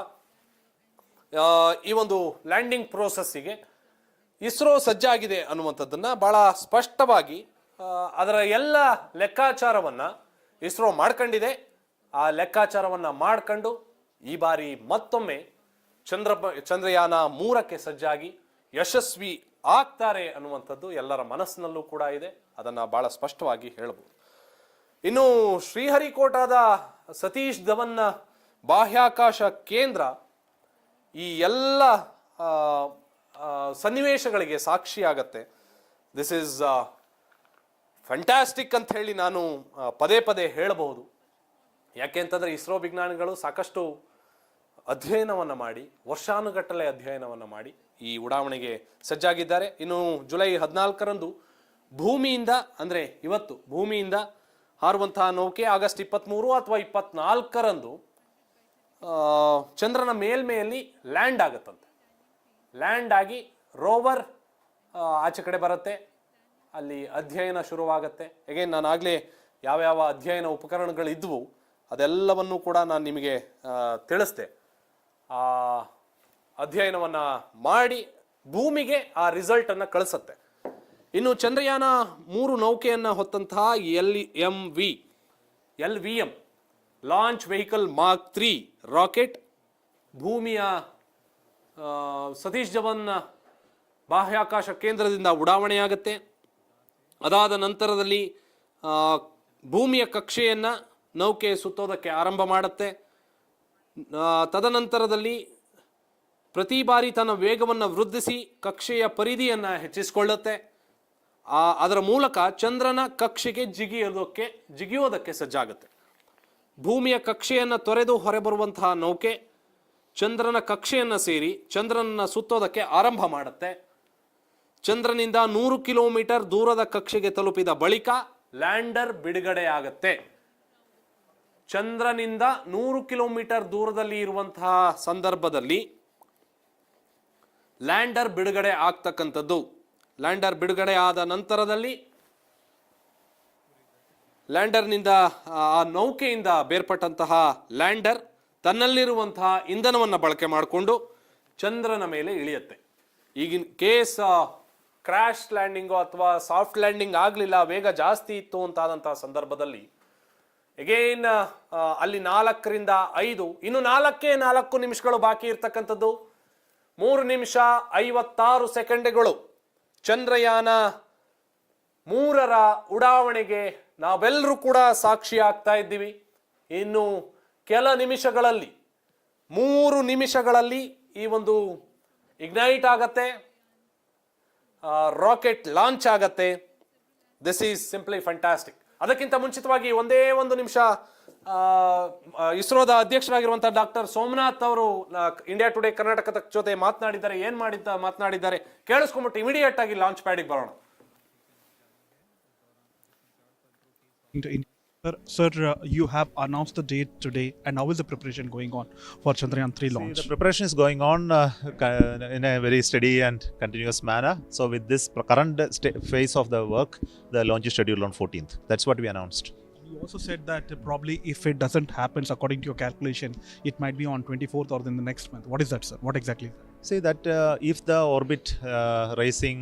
ಈ ಒಂದು ಲ್ಯಾಂಡಿಂಗ್ ಪ್ರೋಸೆಸ್ಸಿಗೆ ಇಸ್ರೋ ಸಜ್ಜಾಗಿದೆ ಅನ್ನುವಂಥದ್ದನ್ನ ಬಹಳ ಸ್ಪಷ್ಟವಾಗಿ ಅದರ ಎಲ್ಲ ಲೆಕ್ಕಾಚಾರವನ್ನ ಇಸ್ರೋ ಮಾಡ್ಕೊಂಡಿದೆ. ಆ ಲೆಕ್ಕಾಚಾರವನ್ನ ಮಾಡ್ಕೊಂಡು ಈ ಬಾರಿ ಮತ್ತೊಮ್ಮೆ ಚಂದ್ರಯಾನ 3ಕ್ಕೆ ಸಜ್ಜಾಗಿ ಯಶಸ್ವಿ ಆಗ್ತಾರೆ ಅನ್ನುವಂಥದ್ದು ಎಲ್ಲರ ಮನಸ್ಸಿನಲ್ಲೂ ಕೂಡ ಇದೆ. ಅದನ್ನ ಬಹಳ ಸ್ಪಷ್ಟವಾಗಿ ಹೇಳಬಹುದು. ಇನ್ನು ಶ್ರೀಹರಿಕೋಟಾದ ಸತೀಶ್ ಧವನ್ನ ಬಾಹ್ಯಾಕಾಶ ಕೇಂದ್ರ ಈ ಎಲ್ಲ ಸನ್ನಿವೇಶಗಳಿಗೆ ಸಾಕ್ಷಿಯಾಗತ್ತೆ. ದಿಸ್ ಈಸ್ ಫ್ಯಾಂಟಾಸ್ಟಿಕ್ ಅಂತ ಹೇಳಿ ನಾನು ಪದೇ ಪದೇ ಹೇಳಬಹುದು. ಯಾಕೆ ಅಂತಂದ್ರೆ ಇಸ್ರೋ ವಿಜ್ಞಾನಿಗಳು ಸಾಕಷ್ಟು ಅಧ್ಯಯನವನ್ನು ಮಾಡಿ ವರ್ಷಾನುಗಟ್ಟಲೆ ಅಧ್ಯಯನವನ್ನು ಮಾಡಿ ಈ ಉಡಾವಣೆಗೆ ಸಜ್ಜಾಗಿದ್ದಾರೆ. ಇನ್ನು ಜುಲೈ 14ರಂದು ಭೂಮಿಯಿಂದ ಅಂದ್ರೆ ಇವತ್ತು ಭೂಮಿಯಿಂದ ಹಾರುವಂತಹ ನೌಕೆ ಆಗಸ್ಟ್ 23 ಅಥವಾ 24ರಂದು ಚಂದ್ರನ ಮೇಲ್ಮೆಯಲ್ಲಿ ಲ್ಯಾಂಡ್ ಆಗುತ್ತಂತೆ. ಲ್ಯಾಂಡ್ ಆಗಿ ರೋವರ್ ಆಚೆ ಕಡೆ ಬರುತ್ತೆ, ಅಲ್ಲಿ ಅಧ್ಯಯನ ಶುರುವಾಗತ್ತೆ. ಹೇಗೆ ನಾನು ಆಗಲೇ ಯಾವ್ಯಾವ ಅಧ್ಯಯನ ಉಪಕರಣಗಳಿದ್ವು ಅದೆಲ್ಲವನ್ನೂ ಕೂಡ ನಾನು ನಿಮಗೆ ತಿಳಿಸ್ದೆ. ಆ ಅಧ್ಯಯನವನ್ನು ಮಾಡಿ ಭೂಮಿಗೆ ಆ ರಿಸಲ್ಟನ್ನು ಕಳಿಸತ್ತೆ. ಇನ್ನು ಚಂದ್ರಯಾನ 3 ನೌಕೆಯನ್ನು ಹೊತ್ತಂತಹ LVM launch vehicle mark 3 rocket ಭೂಮಿಯ ಸತೀಶ್ ಧವನ್ ಬಾಹ್ಯಾಕಾಶ ಕೇಂದ್ರದಿಂದ ಉಡಾವಣೆಯಾಗುತ್ತೆ. ಅದಾದ ನಂತರದಲ್ಲಿ ಭೂಮಿಯ ಕಕ್ಷೆಯನ್ನು ನೌಕೆ ಸುತ್ತೋದಕ್ಕೆ ಆರಂಭ ಮಾಡುತ್ತೆ. ತದನಂತರದಲ್ಲಿ ಪ್ರತಿ ಬಾರಿ ತನ್ನ ವೇಗವನ್ನು ವೃದ್ಧಿಸಿ ಕಕ್ಷೆಯ ಪರಿಧಿಯನ್ನು ಹೆಚ್ಚಿಸಿಕೊಳ್ಳುತ್ತೆ. ಅದರ ಮೂಲಕ ಚಂದ್ರನ ಕಕ್ಷೆಗೆ ಜಿಗಿಯೋದಕ್ಕೆ ಸಜ್ಜಾಗುತ್ತೆ. ಭೂಮಿಯ ಕಕ್ಷೆಯನ್ನು ತೊರೆದು ಹೊರಬರುವಂತಹ ನೌಕೆ ಚಂದ್ರನ ಕಕ್ಷೆಯನ್ನು ಸೇರಿ ಚಂದ್ರನನ್ನು ಸುತ್ತೋದಕ್ಕೆ ಆರಂಭ ಮಾಡುತ್ತೆ. ಚಂದ್ರನಿಂದ 100 ಕಿಲೋಮೀಟರ್ ದೂರದ ಕಕ್ಷೆಗೆ ತಲುಪಿದ ಬಳಿಕ ಲ್ಯಾಂಡರ್ ಬಿಡುಗಡೆಯಾಗತ್ತೆ. ಚಂದ್ರನಿಂದ 100 ಕಿಲೋಮೀಟರ್ ದೂರದಲ್ಲಿ ಇರುವಂತಹ ಸಂದರ್ಭದಲ್ಲಿ ಲ್ಯಾಂಡರ್ ಬಿಡುಗಡೆ ಆಗ್ತಕ್ಕಂಥದ್ದು. ಲ್ಯಾಂಡರ್ ಬಿಡುಗಡೆ ಆದ ನಂತರದಲ್ಲಿ ಲ್ಯಾಂಡರ್ನಿಂದ ಆ ನೌಕೆಯಿಂದ ಬೇರ್ಪಟ್ಟಂತಹ ಲ್ಯಾಂಡರ್ ತನ್ನಲ್ಲಿರುವಂತಹ ಇಂಧನವನ್ನು ಬಳಕೆ ಮಾಡಿಕೊಂಡು ಚಂದ್ರನ ಮೇಲೆ ಇಳಿಯುತ್ತೆ. ಈಗಿನ ಕೇಸ್ ಕ್ರ್ಯಾಶ್ ಲ್ಯಾಂಡಿಂಗು ಅಥವಾ ಸಾಫ್ಟ್ ಲ್ಯಾಂಡಿಂಗ್ ಆಗಲಿಲ್ಲ, ವೇಗ ಜಾಸ್ತಿ ಇತ್ತು ಅಂತಾದಂತಹ ಸಂದರ್ಭದಲ್ಲಿ ಎಗೇನ್ ಅಲ್ಲಿ 4ರಿಂದ 5 ಇನ್ನು 4 ನಿಮಿಷಗಳು ಬಾಕಿ ಇರ್ತಕ್ಕಂಥದ್ದು. 3 ನಿಮಿಷ 56 ಸೆಕೆಂಡ್ಗಳು ಚಂದ್ರಯಾನ 3ರ ಉಡಾವಣೆಗೆ ನಾವೆಲ್ಲರೂ ಕೂಡ ಸಾಕ್ಷಿ ಆಗ್ತಾ ಇದ್ದೀವಿ. ಇನ್ನು ಕೆಲ ನಿಮಿಷಗಳಲ್ಲಿ 3 ನಿಮಿಷಗಳಲ್ಲಿ ಈ ಒಂದು ಇಗ್ನೈಟ್ ಆಗತ್ತೆ, ರಾಕೆಟ್ ಲಾಂಚ್ ಆಗತ್ತೆ. This is simply fantastic. ಅದಕ್ಕಿಂತ ಮುಂಚಿತವಾಗಿ ಒಂದೇ ಒಂದು ನಿಮಿಷ ಇಸ್ರೋದ ಅಧ್ಯಕ್ಷರಾಗಿರುವಂತಹ ಡಾಕ್ಟರ್ ಸೋಮನಾಥ್ ಅವರು ಇಂಡಿಯಾ ಟುಡೇ ಕರ್ನಾಟಕ ತಕ್ ಜೊತೆ ಮಾತನಾಡಿದ್ದಾರೆ. ಏನ್ ಮಾತನಾಡಿದ್ದಾರೆ ಕೇಳಿಸ್ಕೊಂಡ್ಬಿಟ್ಟು ಇಮಿಡಿಯೇಟ್ ಆಗಿ ಲಾಂಚ್ ಪ್ಯಾಡಿಗೆ ಬರೋಣ. Sir, you have announced the date today, and how is the preparation going on for Chandrayaan-3 launch? The preparation is going on in a very steady and continuous manner. So with this current phase of the work, the launch is scheduled on 14th. That's what we announced. You also said that probably if it doesn't happen according to your calculation, it might be on 24th or in the next month. What is that, sir? What exactly is that? See that if the orbit rising,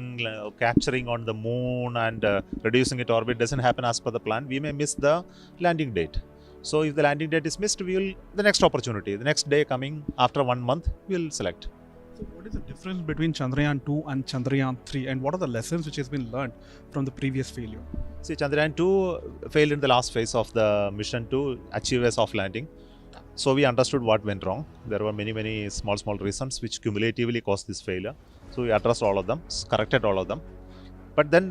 capturing on the moon and reducing it orbit doesn't happen as per the plan, we may miss the landing date. So if the landing date is missed, we will the next opportunity, the next day coming after 1 month, we will select. So what is the difference between Chandrayaan-2 and Chandrayaan-3, and what are the lessons which has been learned from the previous failure? See, Chandrayaan-2 failed in the last phase of the mission to achieve a soft landing. So we understood what went wrong. There were many small reasons which cumulatively caused this failure. So we addressed all of them, corrected all of them. But then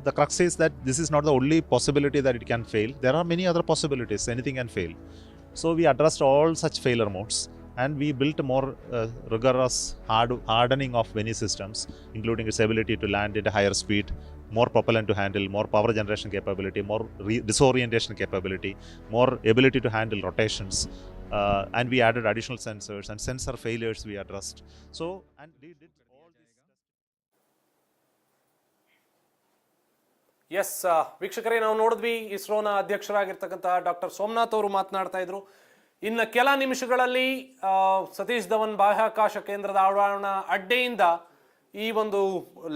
the crux is that this is not the only possibility that it can fail. There are many other possibilities. Anything can fail. So we addressed all such failure modes, and we built more rigorous hardening of many systems, including its ability to land at a higher speed, more propellant to handle, more power generation capability, more disorientation capability, more ability to handle rotations. And we added additional sensors and sensor failures we addressed. So, and we did all this. Yes ವೀಕ್ಷಕರೇ, ನಾವು ನೋಡಿದ್ವಿ ಇಸ್ರೋನ ಅಧ್ಯಕ್ಷರಾಗಿರ್ತಕ್ಕಂಥ doctor Somnath ಅವರು ಮಾತನಾಡ್ತಾ ಇದ್ರು. ಇನ್ನು ಕೆಲ ನಿಮಿಷಗಳಲ್ಲಿ ಸತೀಶ್ ಧವನ್ ಬಾಹ್ಯಾಕಾಶ ಕೇಂದ್ರದ ಉಡಾವಣಾ ಅಡ್ಡೆಯಿಂದ ಈ ಒಂದು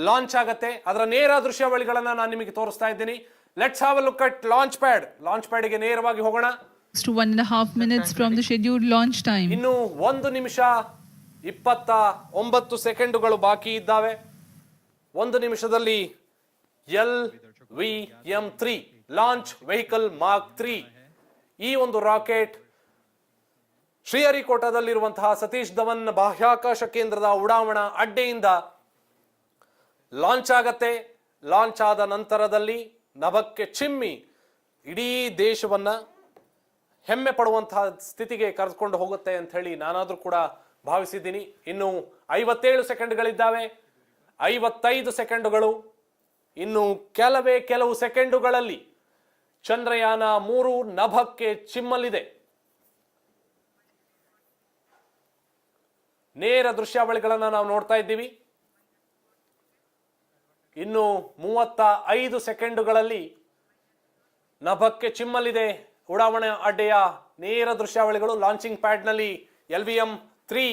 ಲಾಂಚ್ ಆಗತ್ತೆ. ಅದರ ನೇರ ದೃಶ್ಯಾವಳಿಗಳನ್ನ ನಾನು ನಿಮಗೆ ತೋರಿಸ್ತಾ ಇದ್ದೀನಿ. Let's have a look at launch ಪ್ಯಾಡ್ಗೆ ನೇರವಾಗಿ ಹೋಗೋಣ. To 1.5 minutes from the scheduled launch time. ಇನ್ನು 1 ನಿಮಿಷ 29 ಸೆಕೆಂಡುಗಳು ಬಾಕಿ ಇದ್ದಾವೆ. 1 ನಿಮಿಷದಲ್ಲಿ LVM-3 ಲಾಂಚ್ ವೆಹಿಕಲ್ ಮಾರ್ಕ್ 3 ಈ ಒಂದು ರಾಕೆಟ್ ಶ್ರೀಹರಿಕೋಟದಲ್ಲಿರುವಂತಹ ಸತೀಶ್ ಧವನ್ ಬಾಹ್ಯಾಕಾಶ ಕೇಂದ್ರದ ಉಡಾವಣಾ ಅಡ್ಡೆಯಿಂದ ಲಾಂಚ್ ಆಗತ್ತೆ. ಲಾಂಚ್ ಆದ ನಂತರದಲ್ಲಿ ನಭಕ್ಕೆ ಚಿಮ್ಮಿ ಇಡೀ ದೇಶವನ್ನ ಹೆಮ್ಮೆ ಪಡುವಂತಹ ಸ್ಥಿತಿಗೆ ಕರೆದುಕೊಂಡು ಹೋಗುತ್ತೆ ಅಂತ ಹೇಳಿ ನಾನಾದ್ರೂ ಕೂಡ ಭಾವಿಸಿದ್ದೀನಿ. ಇನ್ನು 57 ಸೆಕೆಂಡ್ಗಳಿದ್ದಾವೆ, 55 ಸೆಕೆಂಡುಗಳು. ಇನ್ನು ಕೆಲವು ಸೆಕೆಂಡುಗಳಲ್ಲಿ ಚಂದ್ರಯಾನ 3 ನಭಕ್ಕೆ ಚಿಮ್ಮಲಿದೆ. ನೇರ ದೃಶ್ಯಾವಳಿಗಳನ್ನು ನಾವು ನೋಡ್ತಾ ಇದ್ದೀವಿ. ಇನ್ನು 35 ಸೆಕೆಂಡುಗಳಲ್ಲಿ ನಭಕ್ಕೆ ಚಿಮ್ಮಲಿದೆ ಉಡಾವಣೆ ಅಡ್ಡೆಯ ನೇರ ದೃಶ್ಯಾವಳಿಗಳು. ಲಾಂಚಿಂಗ್ ಪ್ಯಾಡ್ನಲ್ಲಿ LVM-3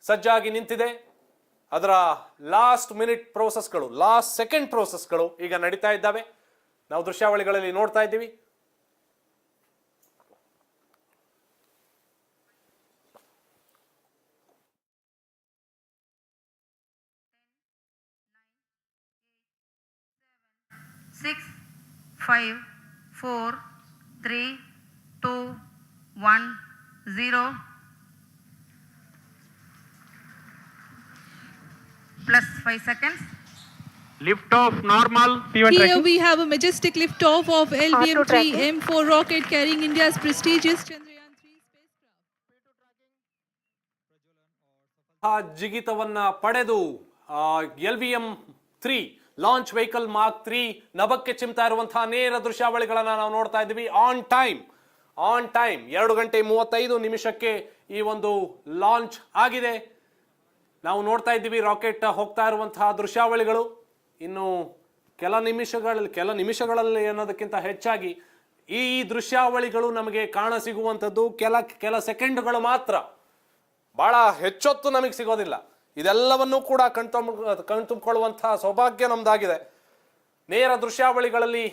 ಸಜ್ಜಾಗಿ ನಿಂತಿದೆ. ಅದರ ಲಾಸ್ಟ್ ಸೆಕೆಂಡ್ ಪ್ರೋಸೆಸ್ಗಳು ಈಗ ನಡೀತಾ ಇದ್ದಾವೆ. ನಾವು ದೃಶ್ಯಾವಳಿಗಳಲ್ಲಿ ನೋಡ್ತಾ ಇದ್ದೀವಿ. Six, 5, 4, 3, 2, 1, 0. Plus 5 seconds. Lift off normal. Here we have a majestic liftoff of LVM-3-M4 rocket carrying India's prestigious Chandrayaan-3 spacecraft. ಜಿಗಿತವನ್ನ ಪಡೆದು LVM-3 ಲಾಂಚ್ ವೆಹಿಕಲ್ ಮಾರ್ಕ್ 3 ನಭಕ್ಕೆ ಚಿಮ್ತಾ ಇರುವಂತಹ ನೇರ ದೃಶ್ಯಾವಳಿಗಳನ್ನ ನಾವು ನೋಡ್ತಾ ಇದ್ದೀವಿ. ಆನ್ ಟೈಮ್ 2 ಗಂಟೆ 35 ನಿಮಿಷಕ್ಕೆ ಈ ಒಂದು ಲಾಂಚ್ ಆಗಿದೆ. ನಾವು ನೋಡ್ತಾ ಇದ್ದೀವಿ ರಾಕೆಟ್ ಹೋಗ್ತಾ ಇರುವಂತಹ ದೃಶ್ಯಾವಳಿಗಳು. ಇನ್ನು ಕೆಲ ನಿಮಿಷಗಳಲ್ಲಿ ಅನ್ನೋದಕ್ಕಿಂತ ಹೆಚ್ಚಾಗಿ ಈ ದೃಶ್ಯಾವಳಿಗಳು ನಮಗೆ ಕಾಣಸಿಗುವಂಥದ್ದು ಕೆಲ ಸೆಕೆಂಡ್ಗಳು ಮಾತ್ರ, ಬಹಳ ಹೆಚ್ಚೊತ್ತು ನಮಗೆ ಸಿಗೋದಿಲ್ಲ. ಇದೆಲ್ಲವನ್ನೂ ಕೂಡ ಕಣ್ತುಂಬಿಕೊಳ್ಳುವಂತಹ ಸೌಭಾಗ್ಯ ನಮ್ದಾಗಿದೆ. ನೇರ ದೃಶ್ಯಾವಳಿಗಳಲ್ಲಿ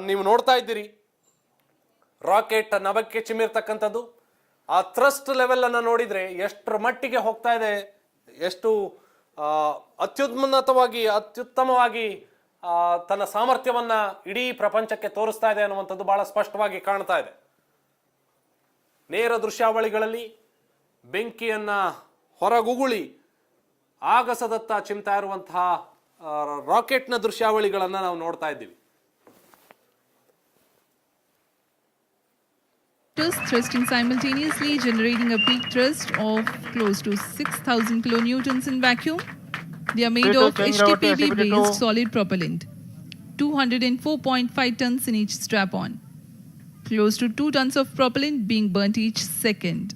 ನೀವು ನೋಡ್ತಾ ಇದ್ದೀರಿ ರಾಕೆಟ್ ನಭಕ್ಕೆ ಚಿಮ್ಮಿರ್ತಕ್ಕಂಥದ್ದು. ಆ ಥ್ರಸ್ಟ್ ಲೆವೆಲ್ ಅನ್ನು ನೋಡಿದ್ರೆ ಎಷ್ಟರ ಮಟ್ಟಿಗೆ ಹೋಗ್ತಾ ಇದೆ, ಎಷ್ಟು ಅತ್ಯುತ್ತಮವಾಗಿ ತನ್ನ ಸಾಮರ್ಥ್ಯವನ್ನ ಇಡೀ ಪ್ರಪಂಚಕ್ಕೆ ತೋರಿಸ್ತಾ ಇದೆ ಅನ್ನುವಂಥದ್ದು ಬಹಳ ಸ್ಪಷ್ಟವಾಗಿ ಕಾಣ್ತಾ ಇದೆ. ನೇರ ದೃಶ್ಯಾವಳಿಗಳಲ್ಲಿ ಬೆಂಕಿಯನ್ನ ಹೊರಗುಗುಳಿ ಆಗಸದತ್ತ ಚಿಮ್ತಾ ಇರುವಂತಹ ರಾಕೆಟ್ನ ದೃಶ್ಯಾವಳಿಗಳನ್ನ ನಾವು ನೋಡ್ತಾ ಇದ್ದೀವಿ. Thrusting simultaneously, generating a peak thrust of close to 6,000 kilonewtons in vacuum. They are made of HTPB-based solid propellant, 204.5 tons in each strap-on. Close to 2 tons of propellant being burnt each second.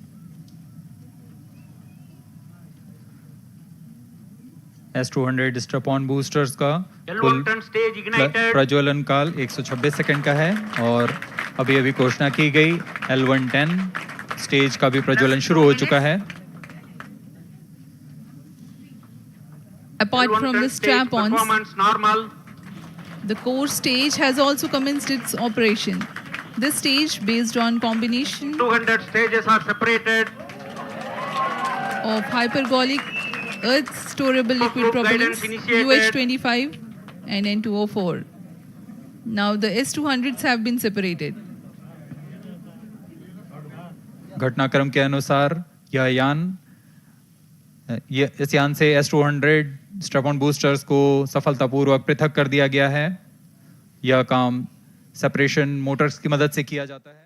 S200 strap-on boosters का कुल प्रज्वलन काल 126 second का है और अभी घोषणा की गई L110 स्टेज का भी प्रज्वलन शुरू हो चुका है. Apart from the strap-ons, the core stage has also commenced its operation. This stage, based on combination 200 stages are separated of hypergolic Earth storable liquid propellants UH-25 and N2O4. Now the S200s have been separated. घटनाक्रम के अनुसार इस यान से S200 strap-on boosters को सफलतापूर्वक पृथक कर दिया गया है. यह काम सेपरेशन मोटर्स की मदद से किया जाता है.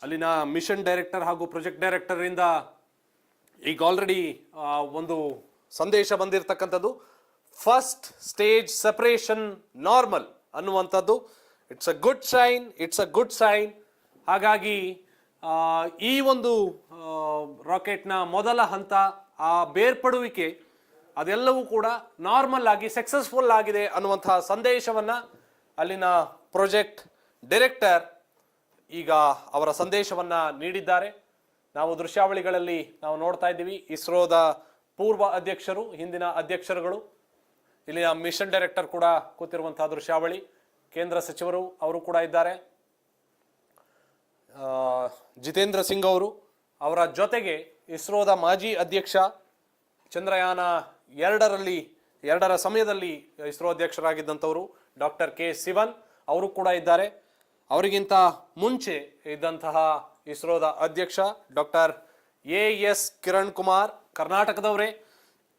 ಅಲ್ಲಿನ ಮಿಷನ್ ಡೈರೆಕ್ಟರ್ ಹಾಗೂ ಪ್ರಾಜೆಕ್ಟ್ ಡೈರೆಕ್ಟರ್ ಇಂದ ಈಗ ಆಲ್ರೆಡಿ ಒಂದು ಸಂದೇಶ ಬಂದಿರತಕ್ಕಂಥದ್ದು. ಫಸ್ಟ್ ಸ್ಟೇಜ್ ಸೆಪರೇಷನ್ ನಾರ್ಮಲ್ ಅನ್ನುವಂಥದ್ದು. It's a good sign. ಹಾಗಾಗಿ ಈ ಒಂದು ರಾಕೆಟ್ನ ಮೊದಲ ಹಂತ, ಆ ಬೇರ್ಪಡುವಿಕೆ ಅದೆಲ್ಲವೂ ಕೂಡ ನಾರ್ಮಲ್ ಆಗಿ ಸಕ್ಸಸ್ಫುಲ್ ಆಗಿದೆ ಅನ್ನುವಂತಹ ಸಂದೇಶವನ್ನ ಅಲ್ಲಿನ ಪ್ರಾಜೆಕ್ಟ್ ಡೈರೆಕ್ಟರ್ ಈಗ ಅವರ ಸಂದೇಶವನ್ನ ನೀಡಿದ್ದಾರೆ. ನಾವು ದೃಶ್ಯಾವಳಿಗಳಲ್ಲಿ ನಾವು ನೋಡ್ತಾ ಇದ್ದೀವಿ ಇಸ್ರೋದ ಪೂರ್ವ ಅಧ್ಯಕ್ಷರು, ಹಿಂದಿನ ಅಧ್ಯಕ್ಷರುಗಳು, ಇಲ್ಲಿನ ಮಿಷನ್ ಡೈರೆಕ್ಟರ್ ಕೂಡ ಕೂತಿರುವಂತಹ ದೃಶ್ಯಾವಳಿ, ಕೇಂದ್ರ ಸಚಿವರು ಅವರು ಕೂಡ ಇದ್ದಾರೆ, ಜಿತೇಂದ್ರ ಸಿಂಗ್ ಅವರು, ಅವರ ಜೊತೆಗೆ ಇಸ್ರೋದ ಮಾಜಿ ಅಧ್ಯಕ್ಷ, ಚಂದ್ರಯಾನ 2ರ ಸಮಯದಲ್ಲಿ ಇಸ್ರೋ ಅಧ್ಯಕ್ಷರಾಗಿದ್ದಂಥವರು ಡಾಕ್ಟರ್ ಕೆ ಸಿವನ್ ಅವರು ಕೂಡ ಇದ್ದಾರೆ. ಅವರಿಗಿಂತ ಮುಂಚೆ ಇದ್ದಂತಹ ಇಸ್ರೋದ ಅಧ್ಯಕ್ಷ ಡಾಕ್ಟರ್ ಎಸ್ ಕಿರಣ್ ಕುಮಾರ್,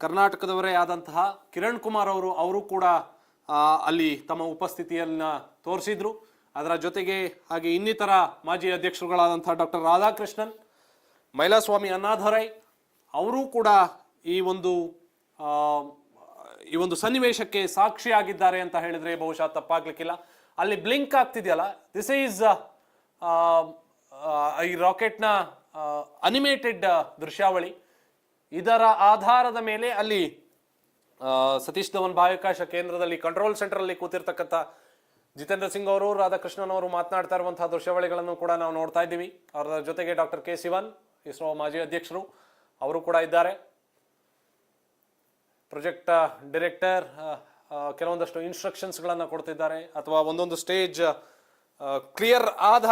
ಕರ್ನಾಟಕದವರೇ ಆದಂತಹ ಕಿರಣ್ ಕುಮಾರ್ ಅವರು ಕೂಡ ಅಲ್ಲಿ ತಮ್ಮ ಉಪಸ್ಥಿತಿಯನ್ನ ತೋರಿಸಿದ್ರು. ಅದರ ಜೊತೆಗೆ ಹಾಗೆ ಇನ್ನಿತರ ಮಾಜಿ ಅಧ್ಯಕ್ಷರುಗಳಾದಂತಹ ಡಾಕ್ಟರ್ ರಾಧಾಕೃಷ್ಣನ್, ಮೈಲಾಸ್ವಾಮಿ ಅಣ್ಣಾಧರೈ ಅವರು ಕೂಡ ಈ ಒಂದು ಸನ್ನಿವೇಶಕ್ಕೆ ಸಾಕ್ಷಿಯಾಗಿದ್ದಾರೆ ಅಂತ ಹೇಳಿದ್ರೆ ಬಹುಶಃ ತಪ್ಪಾಗ್ಲಿಕ್ಕಿಲ್ಲ. ಅಲ್ಲಿ ಬ್ಲಿಂಕ್ ಆಗ್ತಿದೆಯಲ್ಲ, ದಿಸ್ ಈಸ್ ಈ ರಾಕೆಟ್ನ ಅನಿಮೇಟೆಡ್ ದೃಶ್ಯಾವಳಿ. ಇದರ ಆಧಾರದ ಮೇಲೆ ಅಲ್ಲಿ ಸತೀಶ್ ಧವನ್ ಬಾಹ್ಯಾಕಾಶ ಕೇಂದ್ರದಲ್ಲಿ ಕಂಟ್ರೋಲ್ ಸೆಂಟರ್ ಅಲ್ಲಿ ಕೂತಿರ್ತಕ್ಕಂಥ ಜಿತೇಂದ್ರ ಸಿಂಗ್ ಅವರು, ರಾಧಾಕೃಷ್ಣನ್ ಅವರು ಮಾತನಾಡ್ತಾ ಇರುವಂತಹ ದೃಶ್ಯಾವಳಿಗಳನ್ನು ಕೂಡ ನಾವು ನೋಡ್ತಾ ಇದ್ದೀವಿ. ಅವರ ಜೊತೆಗೆ ಡಾಕ್ಟರ್ ಕೆ ಸಿವನ್, ಇಸ್ರೋ ಮಾಜಿ ಅಧ್ಯಕ್ಷರು, ಅವರು ಕೂಡ ಇದ್ದಾರೆ. ಪ್ರಾಜೆಕ್ಟ್ ಡೈರೆಕ್ಟರ್ ಕೆಲವೊಂದಷ್ಟು ಇನ್ಸ್ಟ್ರಕ್ಷನ್ಸ್ಗಳನ್ನು ಕೊಡ್ತಿದ್ದಾರೆ, ಅಥವಾ ಒಂದೊಂದು ಸ್ಟೇಜ್ ಕ್ಲಿಯರ್ ಆದ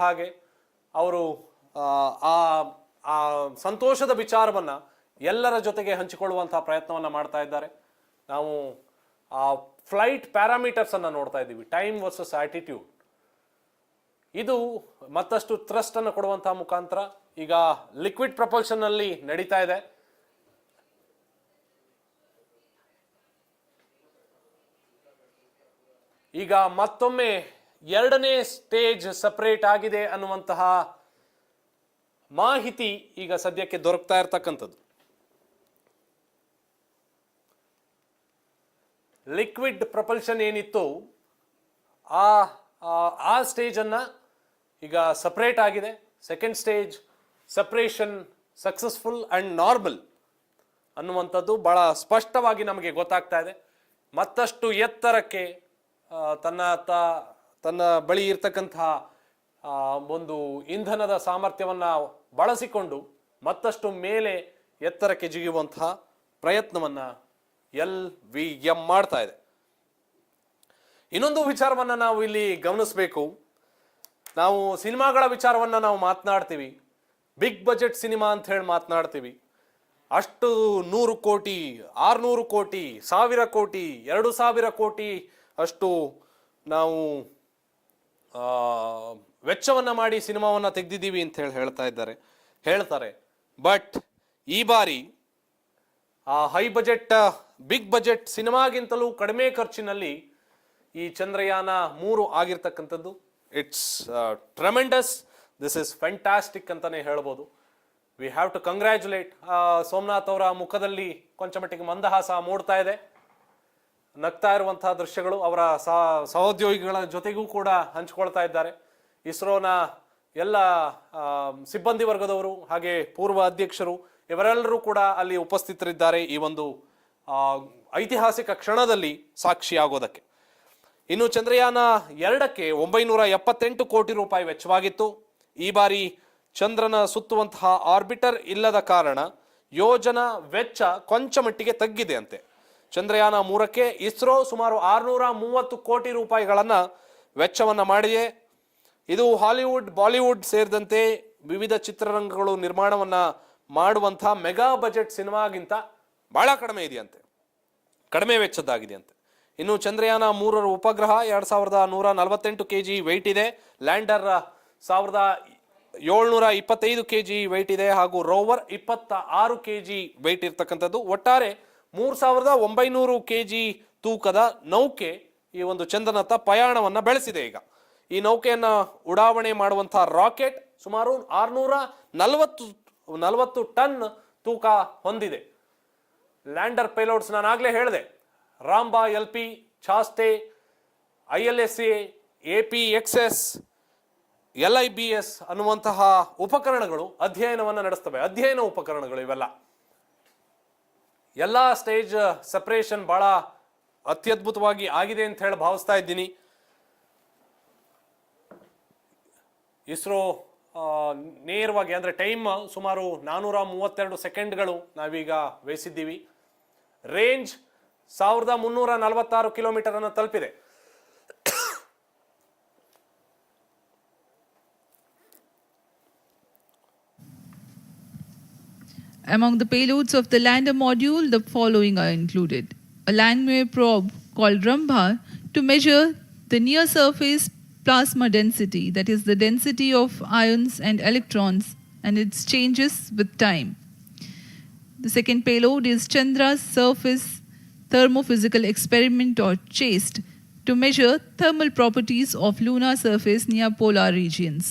ಹಾಗೆ ಅವರು ಆ ಸಂತೋಷದ ವಿಚಾರವನ್ನ ಎಲ್ಲರ ಜೊತೆಗೆ ಹಂಚಿಕೊಳ್ಳುವಂತಹ ಪ್ರಯತ್ನವನ್ನ ಮಾಡ್ತಾ ಇದ್ದಾರೆ. ನಾವು ಆ ಫ್ಲೈಟ್ ಪ್ಯಾರಾಮೀಟರ್ಸ್ ಅನ್ನ ನೋಡ್ತಾ ಇದ್ದೀವಿ, ಟೈಮ್ ವರ್ಸಸ್ ಆಟಿಟ್ಯೂಡ್. ಇದು ಮತ್ತಷ್ಟು ಥ್ರಸ್ಟ್ ಅನ್ನು ಕೊಡುವಂತಹ ಮುಖಾಂತರ ಈಗ ಲಿಕ್ವಿಡ್ ಪ್ರಪಲ್ಷನ್ ಅಲ್ಲಿ ನಡೀತಾ ಇದೆ. ಈಗ ಮತ್ತೊಮ್ಮೆ ಎರಡನೇ ಸ್ಟೇಜ್ ಸಪರೇಟ್ ಆಗಿದೆ ಅನ್ನುವಂತಹ ಮಾಹಿತಿ ಈಗ ಸದ್ಯಕ್ಕೆ ದೊರಕ್ತಾ ಇರತಕ್ಕಂಥದ್ದು. ಲಿಕ್ವಿಡ್ ಪ್ರಪಲ್ಷನ್ ಏನಿತ್ತು ಆ ಸ್ಟೇಜ್ ಅನ್ನ ಈಗ ಸಪರೇಟ್ ಆಗಿದೆ. Second stage separation successful and normal ಅನ್ನುವಂಥದ್ದು ಬಹಳ ಸ್ಪಷ್ಟವಾಗಿ ನಮಗೆ ಗೊತ್ತಾಗ್ತಾ ಇದೆ. ಮತ್ತಷ್ಟು ಎತ್ತರಕ್ಕೆ ತನ್ನ ಬಳಿ ಇರ್ತಕ್ಕಂತಹ ಒಂದು ಇಂಧನದ ಸಾಮರ್ಥ್ಯವನ್ನ ಬಳಸಿಕೊಂಡು ಮತ್ತಷ್ಟು ಮೇಲೆ ಎತ್ತರಕ್ಕೆ ಜಿಗಿಯುವಂತಹ ಪ್ರಯತ್ನವನ್ನ LVM ಮಾಡ್ತಾ ಇದೆ. ಇನ್ನೊಂದು ವಿಚಾರವನ್ನ ನಾವು ಇಲ್ಲಿ ಗಮನಿಸಬೇಕು. ನಾವು ಸಿನಿಮಾಗಳ ವಿಚಾರವನ್ನ ನಾವು ಮಾತನಾಡ್ತೀವಿ, ಬಿಗ್ ಬಜೆಟ್ ಸಿನಿಮಾ ಅಂತ ಹೇಳಿ ಮಾತನಾಡ್ತೀವಿ. ಅಷ್ಟು 100 ಕೋಟಿ 600 ಕೋಟಿ 1000 ಕೋಟಿ 2000 ಕೋಟಿ ಅಷ್ಟು ನಾವು ವೆಚ್ಚವನ್ನ ಮಾಡಿ ಸಿನಿಮಾವನ್ನ ತೆಗೆದಿದ್ದೀವಿ ಅಂತ ಹೇಳಿ ಹೇಳ್ತಾರೆ. ಬಟ್ ಈ ಬಾರಿ ಆ ಹೈ ಬಜೆಟ್ ಬಿಗ್ ಬಜೆಟ್ ಸಿನಿಮಾಗಿಂತಲೂ ಕಡಿಮೆ ಖರ್ಚಿನಲ್ಲಿ ಈ ಚಂದ್ರಯಾನ 3 ಆಗಿರ್ತಕ್ಕಂಥದ್ದು. It's tremendous, this is fantastic ಅಂತಾನೆ ಹೇಳ್ಬೋದು. We have to congratulate. Somanath ಅವರ ಮುಖದಲ್ಲಿ ಕೊಂಚ ಮಟ್ಟಿಗೆ ಮಂದಹಾಸ ಮೂಡ್ತಾ ಇದೆ. ನಗ್ತಾ ಇರುವಂತಹ ದೃಶ್ಯಗಳು ಅವರ ಸಹೋದ್ಯೋಗಿಗಳ ಜೊತೆಗೂ ಕೂಡ ಹಂಚಿಕೊಳ್ತಾ ಇದ್ದಾರೆ. ಇಸ್ರೋನ ಎಲ್ಲ ಸಿಬ್ಬಂದಿ ವರ್ಗದವರು ಹಾಗೆ ಪೂರ್ವ ಅಧ್ಯಕ್ಷರು ಇವರೆಲ್ಲರೂ ಕೂಡ ಅಲ್ಲಿ ಉಪಸ್ಥಿತರಿದ್ದಾರೆ ಈ ಒಂದು ಐತಿಹಾಸಿಕ ಕ್ಷಣದಲ್ಲಿ ಸಾಕ್ಷಿಯಾಗೋದಕ್ಕೆ. ಇನ್ನು ಚಂದ್ರಯಾನ 2ಕ್ಕೆ 978 ಕೋಟಿ ರೂಪಾಯಿ ವೆಚ್ಚವಾಗಿತ್ತು. ಈ ಬಾರಿ ಚಂದ್ರನ ಸುತ್ತುವಂತಹ ಆರ್ಬಿಟರ್ ಇಲ್ಲದ ಕಾರಣ ಯೋಜನಾ ವೆಚ್ಚ ಕೊಂಚ ಮಟ್ಟಿಗೆ ತಗ್ಗಿದೆ ಅಂತೆ. ಚಂದ್ರಯಾನ 3ಕ್ಕೆ ಇಸ್ರೋ ಸುಮಾರು 630 ಕೋಟಿ ರೂಪಾಯಿಗಳನ್ನ ವೆಚ್ಚವನ್ನ ಮಾಡಿದೆ. ಇದು ಹಾಲಿವುಡ್, ಬಾಲಿವುಡ್ ಸೇರಿದಂತೆ ವಿವಿಧ ಚಿತ್ರರಂಗಗಳು ನಿರ್ಮಾಣವನ್ನ ಮಾಡುವಂತಹ ಮೆಗಾ ಬಜೆಟ್ ಸಿನಿಮಾಗಿಂತ ಬಹಳ ಕಡಿಮೆ ಇದೆಯಂತೆ, ಕಡಿಮೆ ವೆಚ್ಚದ್ದಾಗಿದೆಯಂತೆ. ಇನ್ನು ಚಂದ್ರಯಾನ 3ರ ಉಪಗ್ರಹ 2148 kg ವೆಯ್ಟ್ ಇದೆ. ಲ್ಯಾಂಡರ್ 1725 kg ವೆಯ್ಟ್ ಇದೆ ಹಾಗೂ ರೋವರ್ 26 kg ವೆಯ್ಟ್ ಇರ್ತಕ್ಕಂಥದ್ದು. ಒಟ್ಟಾರೆ 3900 kg ತೂಕದ ನೌಕೆ ಈ ಒಂದು ಚಂದ್ರನತ್ತ ಪಯಣವನ್ನ ಬೆಳೆಸಿದೆ. ಈಗ ಈ ನೌಕೆಯನ್ನ ಉಡಾವಣೆ ಮಾಡುವಂತಹ ರಾಕೆಟ್ ಸುಮಾರು 640 ಟನ್ ತೂಕ ಹೊಂದಿದೆ. ಲ್ಯಾಂಡರ್ ಪೇಲೋಡ್ಸ್ ನಾನು ಆಗ್ಲೇ ಹೇಳಿದೆ, ರಾಂಬಾ, LP, ಚಾಸ್ಟೆ, ILSA, APXS, LIBS ಅನ್ನುವಂತಹ ಉಪಕರಣಗಳು ಅಧ್ಯಯನವನ್ನು ನಡೆಸ್ತವೆ. ಅಧ್ಯಯನ ಉಪಕರಣಗಳು ಇವೆಲ್ಲ. ಎಲ್ಲ ಸ್ಟೇಜ್ ಸೆಪರೇಷನ್ ಬಹಳ ಅತ್ಯದ್ಭುತವಾಗಿ ಆಗಿದೆ ಅಂತ ಹೇಳಿ ಭಾವಿಸ್ತಾ ಇದ್ದೀನಿ. ಇಸ್ರೋ ನೇರವಾಗಿ ಅಂದರೆ ಟೈಮ್ ಸುಮಾರು 432 ಸೆಕೆಂಡ್ಗಳು ನಾವೀಗ ವಹಿಸಿದ್ದೀವಿ. ರೇಂಜ್ 1346 ಕಿಲೋಮೀಟರ್ ಅನ್ನು ತಲುಪಿದೆ. Among the payloads of the lander module, the following are included. A landware probe called Rambha to measure the near surface plasma density, that is the density of ions and electrons and its changes with time. The second payload is Chandra's surface thermophysical experiment or CHAST to measure thermal properties of lunar surface near polar regions.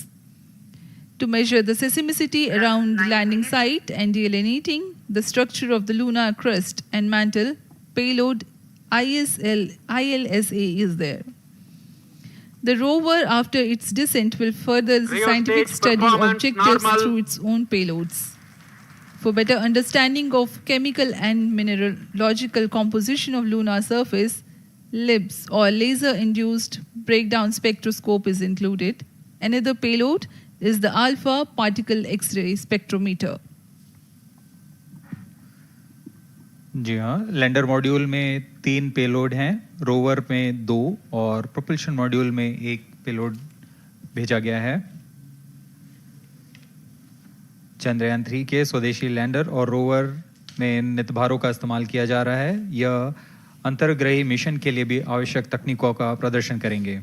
To measure the seismicity around the landing site and delineating the structure of the lunar crust and mantle, payload ILSA is there. The rover, after its descent, will further the scientific study objectives through its own payloads. For better understanding of chemical and mineralogical composition of lunar surface, LIBS or laser-induced breakdown spectroscope is included. Another payload is the alpha particle X-ray spectrometer. जी हाँ, lander module में 3 payload हैं, rover में 2 और propulsion module में 1 payload भेजा गया है. चंद्रयान 3 के स्वदेशी लैंडर और रोवर में नितभारों का इस्तेमाल किया जा रहा है. यह अंतर्ग्रही मिशन के लिए भी आवश्यक तकनीकों का प्रदर्शन करेंगे.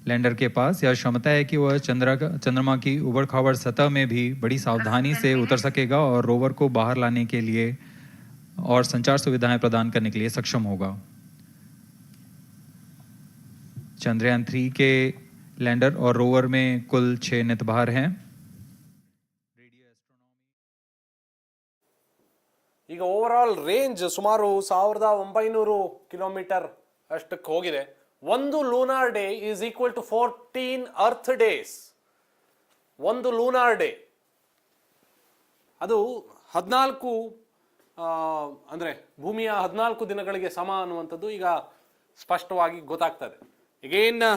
लैंडर के पास यह क्षमता है कि वह चंद्रमा की उबड़ खाबड़ सतह में भी बड़ी सावधानी से उतर सकेगा और रोवर को बाहर लाने के लिए और संचार सुविधाएं प्रदान करने के लिए सक्षम होगा। चंद्रयान 3 के लैंडर और रोवर में कुल 6 नितभार हैं। ಈಗ ಓವರ್ ಆಲ್ ರೇಂಜ್ ಸುಮಾರು 1900 ಕಿಲೋಮೀಟರ್ ಅಷ್ಟಕ್ಕೆ ಹೋಗಿದೆ. ಒಂದು lunar day is equal to 14 earth days. ಒಂದು ಲೂನಾರ್ ಡೇ ಅದು 14 ಅಂದರೆ ಭೂಮಿಯ 14 ದಿನಗಳಿಗೆ ಸಮ ಅನ್ನುವಂಥದ್ದು ಈಗ ಸ್ಪಷ್ಟವಾಗಿ ಗೊತ್ತಾಗ್ತದೆ. ಈಗೇನು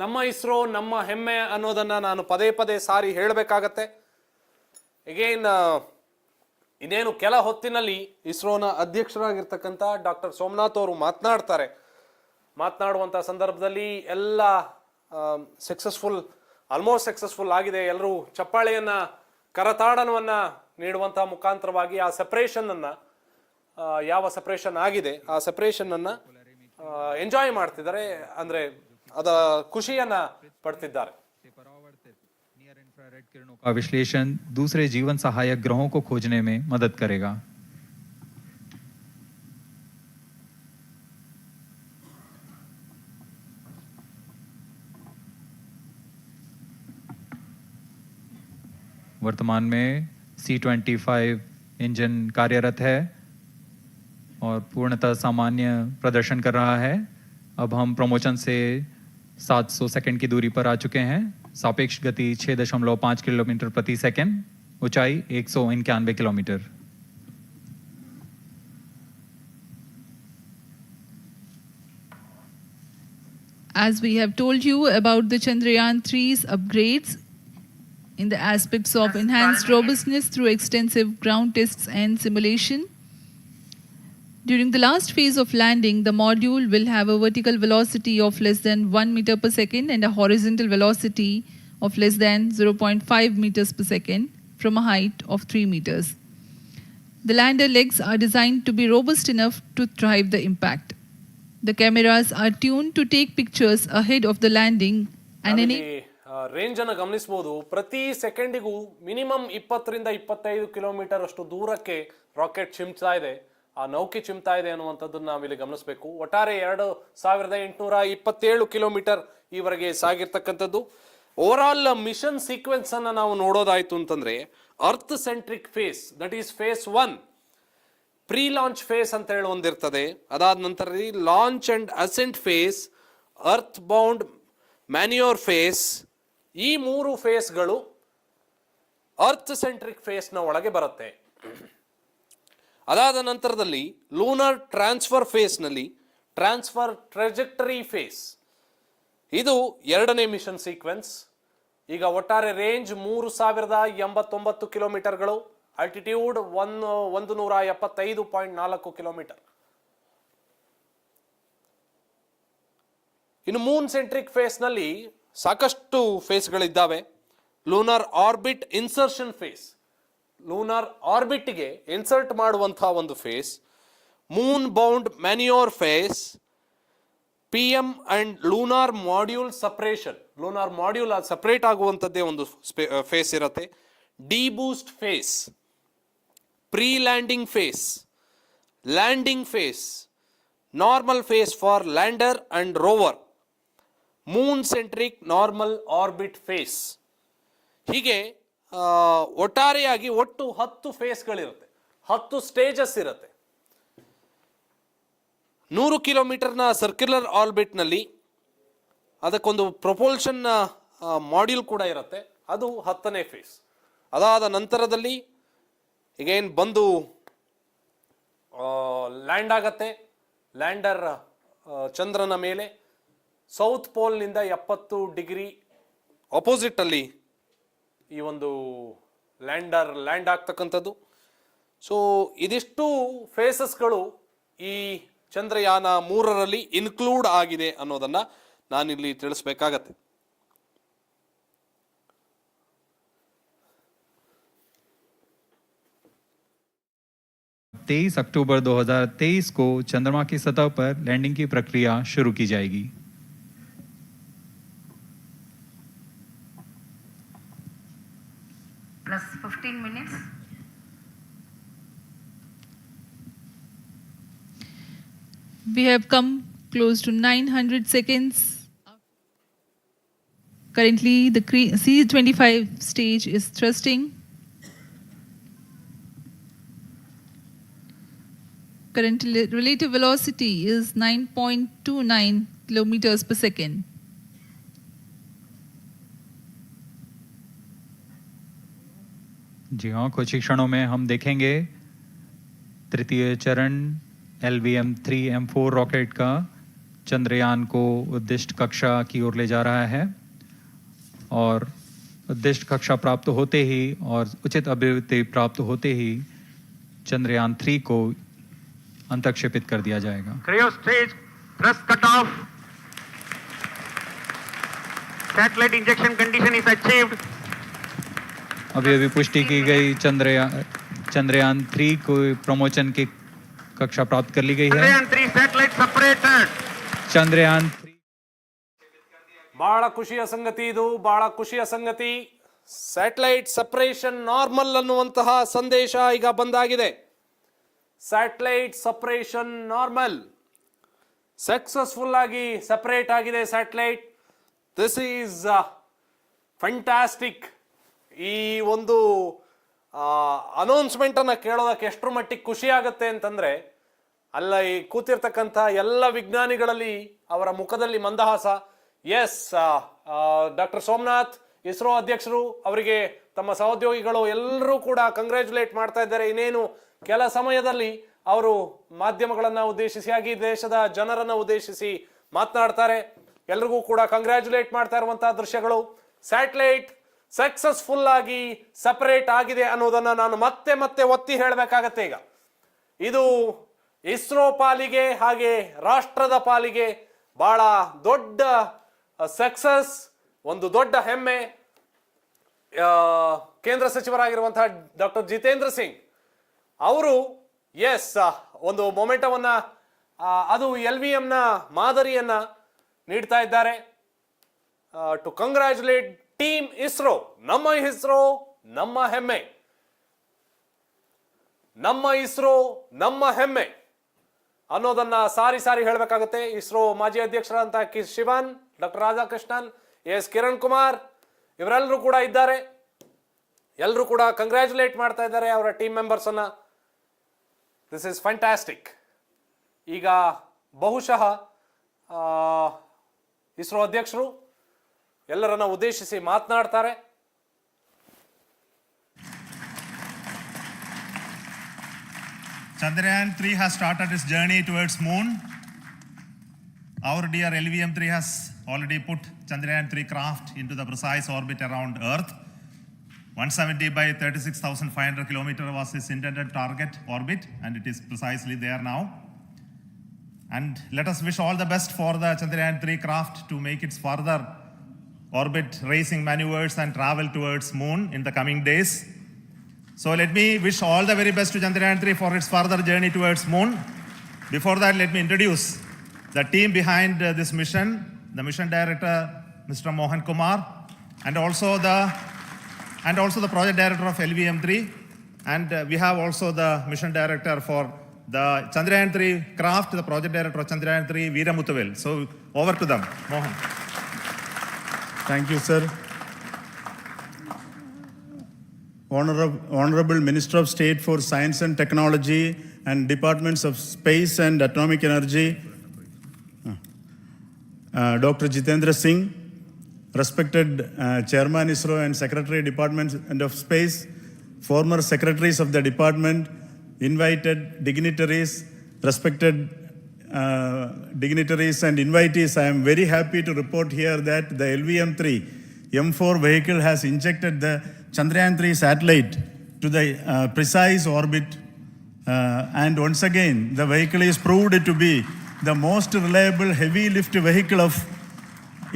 ನಮ್ಮ ಇಸ್ರೋ ನಮ್ಮ ಹೆಮ್ಮೆ ಅನ್ನೋದನ್ನು ನಾನು ಪದೇ ಪದೇ ಸಾರಿ ಹೇಳಬೇಕಾಗತ್ತೆ. ಈಗೇನು ಇನ್ನೇನು ಕೆಲ ಹೊತ್ತಿನಲ್ಲಿ ಇಸ್ರೋನ ಅಧ್ಯಕ್ಷರಾಗಿರ್ತಕ್ಕಂಥ ಡಾಕ್ಟರ್ ಸೋಮನಾಥ್ ಅವರು ಮಾತನಾಡುವಂಥ ಸಂದರ್ಭದಲ್ಲಿ ಎಲ್ಲ ಆಲ್ಮೋಸ್ಟ್ ಸಕ್ಸಸ್ಫುಲ್ ಆಗಿದೆ. ಎಲ್ಲರೂ ಚಪ್ಪಾಳೆಯನ್ನು ಕರತಾಡನವನ್ನು ನೀಡುವಂಥ ಮುಖಾಂತರವಾಗಿ ಆ ಸೆಪರೇಷನನ್ನು ಯಾವ ಸೆಪರೇಷನ್ ಆಗಿದೆ ಆ ಸೆಪರೇಷನನ್ನು ಎಂಜಾಯ್ ಮಾಡ್ತಿದ್ದಾರೆ, ಅಂದರೆ ಅದ ಖುಷಿಯನ್ನು ಪಡ್ತಿದ್ದಾರೆ. इंफ्रारेड किरणों का विश्लेषण दूसरे जीवन सहायक ग्रहों को खोजने में मदद करेगा। वर्तमान में C-25 इंजन कार्यरत है और पूर्णतः सामान्य प्रदर्शन कर रहा है। अब हम प्रमोशन से 700 सेकंड की दूरी पर आ चुके हैं। सापेक्ष गति 6.5 किलोमीटर प्रति सेकंड, ऊंचाई 191 kilometre. As we have told you about the Chandrayaan-3's upgrades in the aspects of enhanced robustness through extensive ground tests and simulation, during the last phase of landing, the module will have a vertical velocity of less than 1 meter per second and a horizontal velocity of less than 0.5 meters per second from a height of 3 meters. The lander legs are designed to be robust enough to drive the impact. The cameras are tuned to take pictures ahead of the landing and any range ಅನ್ನು ಗಮನಿಸಬಹುದು. ಪ್ರತಿ ಸೆಕೆಂಡಿಗೂ minimum 20ರಿಂದ 25 kilometre ಅಷ್ಟು ದೂರಕ್ಕೆ rocket ಚಿಮ್ತಾ ಇದೆ, ಆ ನೌಕೆ ಚಿಮ್ತಾ ಇದೆ ಅನ್ನುವಂಥದ್ದನ್ನು ನಾವಿಲ್ಲಿ ಗಮನಿಸಬೇಕು. ಒಟ್ಟಾರೆ 2827 ಕಿಲೋಮೀಟರ್ ಈವರೆಗೆ ಸಾಗಿರ್ತಕ್ಕಂಥದ್ದು. ಓವರ್ ಆಲ್ ಮಿಷನ್ ಸೀಕ್ವೆನ್ಸ್ ಅನ್ನು ನಾವು ನೋಡೋದಾಯ್ತು ಅಂತಂದ್ರೆ earth centric phase, that is phase 1, pre launch phase ಅಂತ ಹೇಳಿ ಒಂದಿರ್ತದೆ. ಅದಾದ ನಂತರ launch and ascent phase, earth bound manoeuvre phase, ಈ 3 ಫೇಸ್ಗಳು ಅರ್ತ್ ಸೆಂಟ್ರಿಕ್ ಫೇಸ್ನ ಒಳಗೆ ಬರುತ್ತೆ. ಅದಾದ ನಂತರದಲ್ಲಿ ಲೂನರ್ ಟ್ರಾನ್ಸ್ಫರ್ ಫೇಸ್ನಲ್ಲಿ ಟ್ರಾನ್ಸ್ಫರ್ ಟ್ರೆಜೆಕ್ಟರಿ ಫೇಸ್, ಇದು 2ನೇ ಮಿಷನ್ ಸೀಕ್ವೆನ್ಸ್. ಈಗ ಒಟ್ಟಾರೆ ರೇಂಜ್ 3089 ಕಿಲೋಮೀಟರ್ಗಳು, ಆಲ್ಟಿಟ್ಯೂಡ್ 175.4 ಕಿಲೋಮೀಟರ್. ಇನ್ನು ಮೂನ್ ಸೆಂಟ್ರಿಕ್ ಫೇಸ್ನಲ್ಲಿ ಸಾಕಷ್ಟು ಫೇಸ್ಗಳಿದ್ದಾವೆ. Lunar orbit insertion phase, lunar ಆರ್ಬಿಟ್ಗೆ ಇನ್ಸರ್ಟ್ ಮಾಡುವಂತಹ ಒಂದು phase. Moon bound manoeuvre phase, PM and lunar module separation, lunar module ಅದು ಸಪರೇಟ್ ಆಗುವಂಥದ್ದೇ ಒಂದು ಫೇಸ್ ಇರುತ್ತೆ. Deboost phase, pre landing phase, landing phase, normal phase for lander and rover, moon centric normal orbit phase. ಹೀಗೆ ಒಟ್ಟಾರೆಯಾಗಿ ಒಟ್ಟು 10 ಫೇಸ್ಗಳಿರುತ್ತೆ, 10 stages ಇರುತ್ತೆ. 100 ಕಿಲೋಮೀಟರ್ನ circular ಆರ್ಬಿಟ್ನಲ್ಲಿ ಅದಕ್ಕೊಂದು propulsion module ಕೂಡ ಇರುತ್ತೆ, ಅದು 10ನೇ ಫೇಸ್. ಅದಾದ ನಂತರದಲ್ಲಿ ಈಗೇನು ಬಂದು ಲ್ಯಾಂಡ್ ಆಗತ್ತೆ. ಲ್ಯಾಂಡರ್ ಚಂದ್ರನ ಮೇಲೆ ಸೌತ್ ಪೋಲ್ನಿಂದ 70 ಡಿಗ್ರಿ ಅಪೋಸಿಟಲ್ಲಿ ಈ ಒಂದು ಲ್ಯಾಂಡ್ ಆಗ್ತಕ್ಕಂಥದ್ದು. ಸೊ ಇದಿಷ್ಟು ಫೇಸಸ್ಗಳು ಈ ಚಂದ್ರಯಾನ 3ರಲ್ಲಿ ಇನ್ಕ್ಲೂಡ್ ಆಗಿದೆ ಅನ್ನೋದನ್ನು ನಾನಿಲ್ಲಿ ತಿಳಿಸ್ಬೇಕಾಗತ್ತೆ. 23 अक्टूबर 2023 को चंद्रमा की सतह पर लैंडिंग की प्रक्रिया शुरू की जाएगी. 15 minutes. We have come close to 900 seconds. Currently, the C25 stage is thrusting. Current relative velocity is 9.29 kilometers per second. जी हाँ, कुछ ही क्षणों में हम देखेंगे तृतीय चरण LVM3-M4 रॉकेट का चंद्रयान को उद्दिष्ट कक्षा की ओर ले जा रहा है और उद्दिष्ट कक्षा प्राप्त होते ही और उचित अभिवृद्धि प्राप्त होते ही चंद्रयान 3 को अंतक्षेपित कर दिया जाएगा। Cryo stage thrust cutoff. Satellite injection condition is achieved. अभी पुष्टि की गई चंद्रयान 3 को प्रमोशन की कक्षा प्राप्त कर ली गई है। Chandrayaan 3 satellite separated. चंद्रयान 3 ಬಹಳ ಖುಷಿಯ ಸಂಗತಿ ಇದು, ಬಹಳ ಖುಷಿಯ ಸಂಗತಿ. ಸ್ಯಾಟಲೈಟ್ ಸಪರೇಷನ್ ನಾರ್ಮಲ್ ಅನ್ನುವಂತಹ ಸಂದೇಶ ಈಗ ಬಂದಾಗಿದೆ. ಸ್ಯಾಟಲೈಟ್ ಸಪರೇಷನ್ ನಾರ್ಮಲ್, ಸಕ್ಸಸ್ಫುಲ್ ಆಗಿ ಸಪರೇಟ್ ಆಗಿದೆ ಸ್ಯಾಟಲೈಟ್. This is fantastic. ಈ ಒಂದು ಅನೌನ್ಸ್ಮೆಂಟ್ ಅನ್ನ ಕೇಳೋದಕ್ಕೆ ಎಷ್ಟರ ಮಟ್ಟಿಗೆ ಖುಷಿ ಆಗುತ್ತೆ ಅಂತಂದ್ರೆ, ಅಲ್ಲ ಈ ಕೂತಿರ್ತಕ್ಕಂಥ ಎಲ್ಲ ವಿಜ್ಞಾನಿಗಳಲ್ಲಿ ಅವರ ಮುಖದಲ್ಲಿ ಮಂದಹಾಸ. ಎಸ್, ಡಾಕ್ಟರ್ ಸೋಮನಾಥ್ ಇಸ್ರೋ ಅಧ್ಯಕ್ಷರು ಅವರಿಗೆ ತಮ್ಮ ಸಹೋದ್ಯೋಗಿಗಳು ಎಲ್ಲರೂ ಕೂಡ ಕಂಗ್ರ್ಯಾಚುಲೇಟ್ ಮಾಡ್ತಾ ಇದ್ದಾರೆ. ಇನ್ನೇನು ಕೆಲ ಸಮಯದಲ್ಲಿ ಅವರು ಮಾಧ್ಯಮಗಳನ್ನ ಉದ್ದೇಶಿಸಿ ಆಗಿ ದೇಶದ ಜನರನ್ನ ಉದ್ದೇಶಿಸಿ ಮಾತನಾಡ್ತಾರೆ. ಎಲ್ರಿಗೂ ಕೂಡ ಕಂಗ್ರ್ಯಾಚುಲೇಟ್ ಮಾಡ್ತಾ ಇರುವಂತಹ ದೃಶ್ಯಗಳು. ಸ್ಯಾಟಲೈಟ್ ಸಕ್ಸಸ್ಫುಲ್ ಆಗಿ ಸಪರೇಟ್ ಆಗಿದೆ ಅನ್ನೋದನ್ನ ನಾನು ಮತ್ತೆ ಮತ್ತೆ ಒತ್ತಿ ಹೇಳಬೇಕಾಗತ್ತೆ. ಈಗ ಇದು ಇಸ್ರೋ ಪಾಲಿಗೆ ಹಾಗೆ ರಾಷ್ಟ್ರದ ಪಾಲಿಗೆ ಬಹಳ ದೊಡ್ಡ ಸಕ್ಸಸ್, ಒಂದು ದೊಡ್ಡ ಹೆಮ್ಮೆ. ಕೇಂದ್ರ ಸಚಿವರಾಗಿರುವಂತಹ ಡಾಕ್ಟರ್ ಜಿತೇಂದ್ರ ಸಿಂಗ್ ಅವರು ಒಂದು ಮೊಮೆಂಟವನ್ನ, ಅದು LVM ನ ಮಾದರಿಯನ್ನ ನೀಡ್ತಾ ಇದ್ದಾರೆ. To congratulate team ISRO. ನಮ್ಮ ಇಸ್ರೋ ನಮ್ಮ ಹೆಮ್ಮೆ, ನಮ್ಮ ಇಸ್ರೋ ನಮ್ಮ ಹೆಮ್ಮೆ ಅನ್ನೋದನ್ನ ಸಾರಿ ಸಾರಿ ಹೇಳಬೇಕಾಗುತ್ತೆ. ಇಸ್ರೋ ಮಾಜಿ ಅಧ್ಯಕ್ಷರಾದಂತಹ ಶಿವನ್, ಡಾಕ್ಟರ್ ರಾಧಾಕೃಷ್ಣನ್, ಎಸ್ ಕಿರಣ್ ಕುಮಾರ್ ಇವರೆಲ್ಲರೂ ಕೂಡ ಇದ್ದಾರೆ. ಎಲ್ಲರೂ ಕೂಡ ಕಂಗ್ರ್ಯಾಚುಲೇಟ್ ಮಾಡ್ತಾ ಇದ್ದಾರೆ ಅವರ ಟೀಮ್ ಮೆಂಬರ್ಸ್ ಅನ್ನ. This is fantastic. ಈಗ ಬಹುಶಃ ಇಸ್ರೋ ಅಧ್ಯಕ್ಷರು ಎಲ್ಲರನ್ನ ಉದ್ದೇಶಿಸಿ ಮಾತನಾಡ್ತಾರೆ. Chandrayaan 3 has started its journey towards moon. Our dear LVM-3 has already put Chandrayaan 3 craft into the precise orbit around Earth. 170 by 36,500 kilometer was its intended target orbit, and it is precisely there now. And let us wish all the best for the Chandrayaan 3 craft to make its further orbit racing maneuvers and travel towards moon in the coming days. So let me wish all the very best to Chandrayaan 3 for its further journey towards moon. Before that, let me introduce the team behind this mission, the mission director, Mr. Mohan Kumar, and also the project director of LVM3, and we have also the mission director for the Chandrayaan 3 craft, the project director of Chandrayaan 3, Veera Muthavel. So over to them, Mohan. Thank you, sir. Honorable Minister of State for Science and Technology and Departments of Space and Atomic Energy, Dr. Jitendra Singh, respected Chairman ISRO and Secretary Department of Space, former secretaries of the department, invited dignitaries, respected dignitaries and invitees, I am very happy to report here that the LVM3-M4 vehicle has injected the Chandrayaan 3 satellite to the precise orbit, and once again the vehicle is proved to be the most reliable heavy lift vehicle of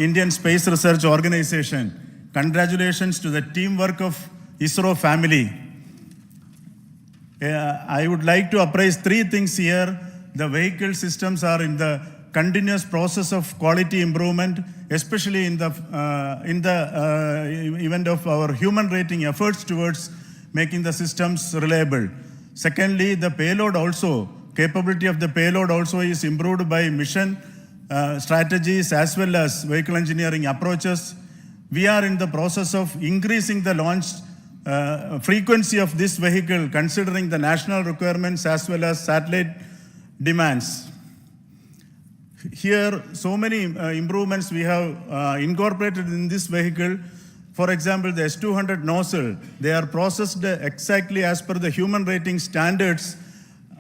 Indian Space Research Organization. Congratulations to the teamwork of ISRO family. I would like to appraise three things here. The vehicle systems are in the continuous process of quality improvement, especially in the event of our human rating efforts towards making the systems reliable. Secondly, the payload also, capability of the payload also is improved by mission strategies as well as vehicle engineering approaches. We are in the process of increasing the launch frequency of this vehicle considering the national requirements as well as satellite demands. Here, so many improvements we have incorporated in this vehicle. For example, the S200 nozzle, they are processed exactly as per the human rating standards,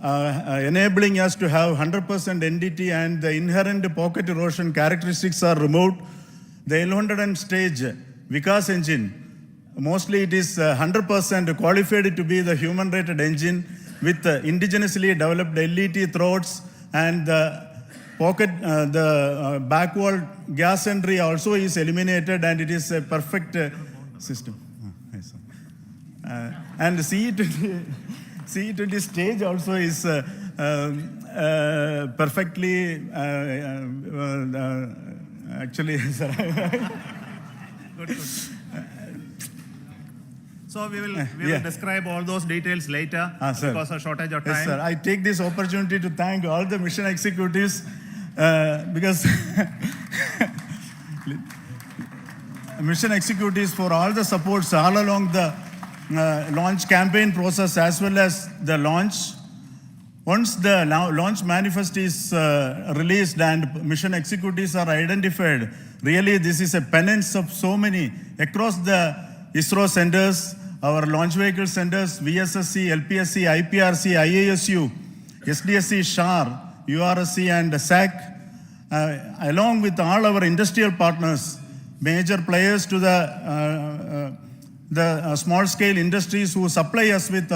enabling us to have 100% NDT, and the inherent pocket erosion characteristics are removed. The L100 stage Vikas engine, mostly it is 100% qualified to be the human rated engine with indigenously developed LET throats, and the backward gas entry also is eliminated, and it is a perfect system. Yes, and the C20 stage also is perfectly actually, sir. Good. So we will describe all those details later because of shortage of time. Yes, sir. I take this opportunity to thank all the mission executives because mission executives for all the supports all along the launch campaign process as well as the launch. Once the launch manifest is released and mission executives are identified, really this is a penance of so many across the ISRO centers, our launch vehicle centers, VSSC, LPSC, IPRC, IASU, SDSC SHAR, URSC and SAC, along with all our industrial partners, major players to the small scale industries who supply us with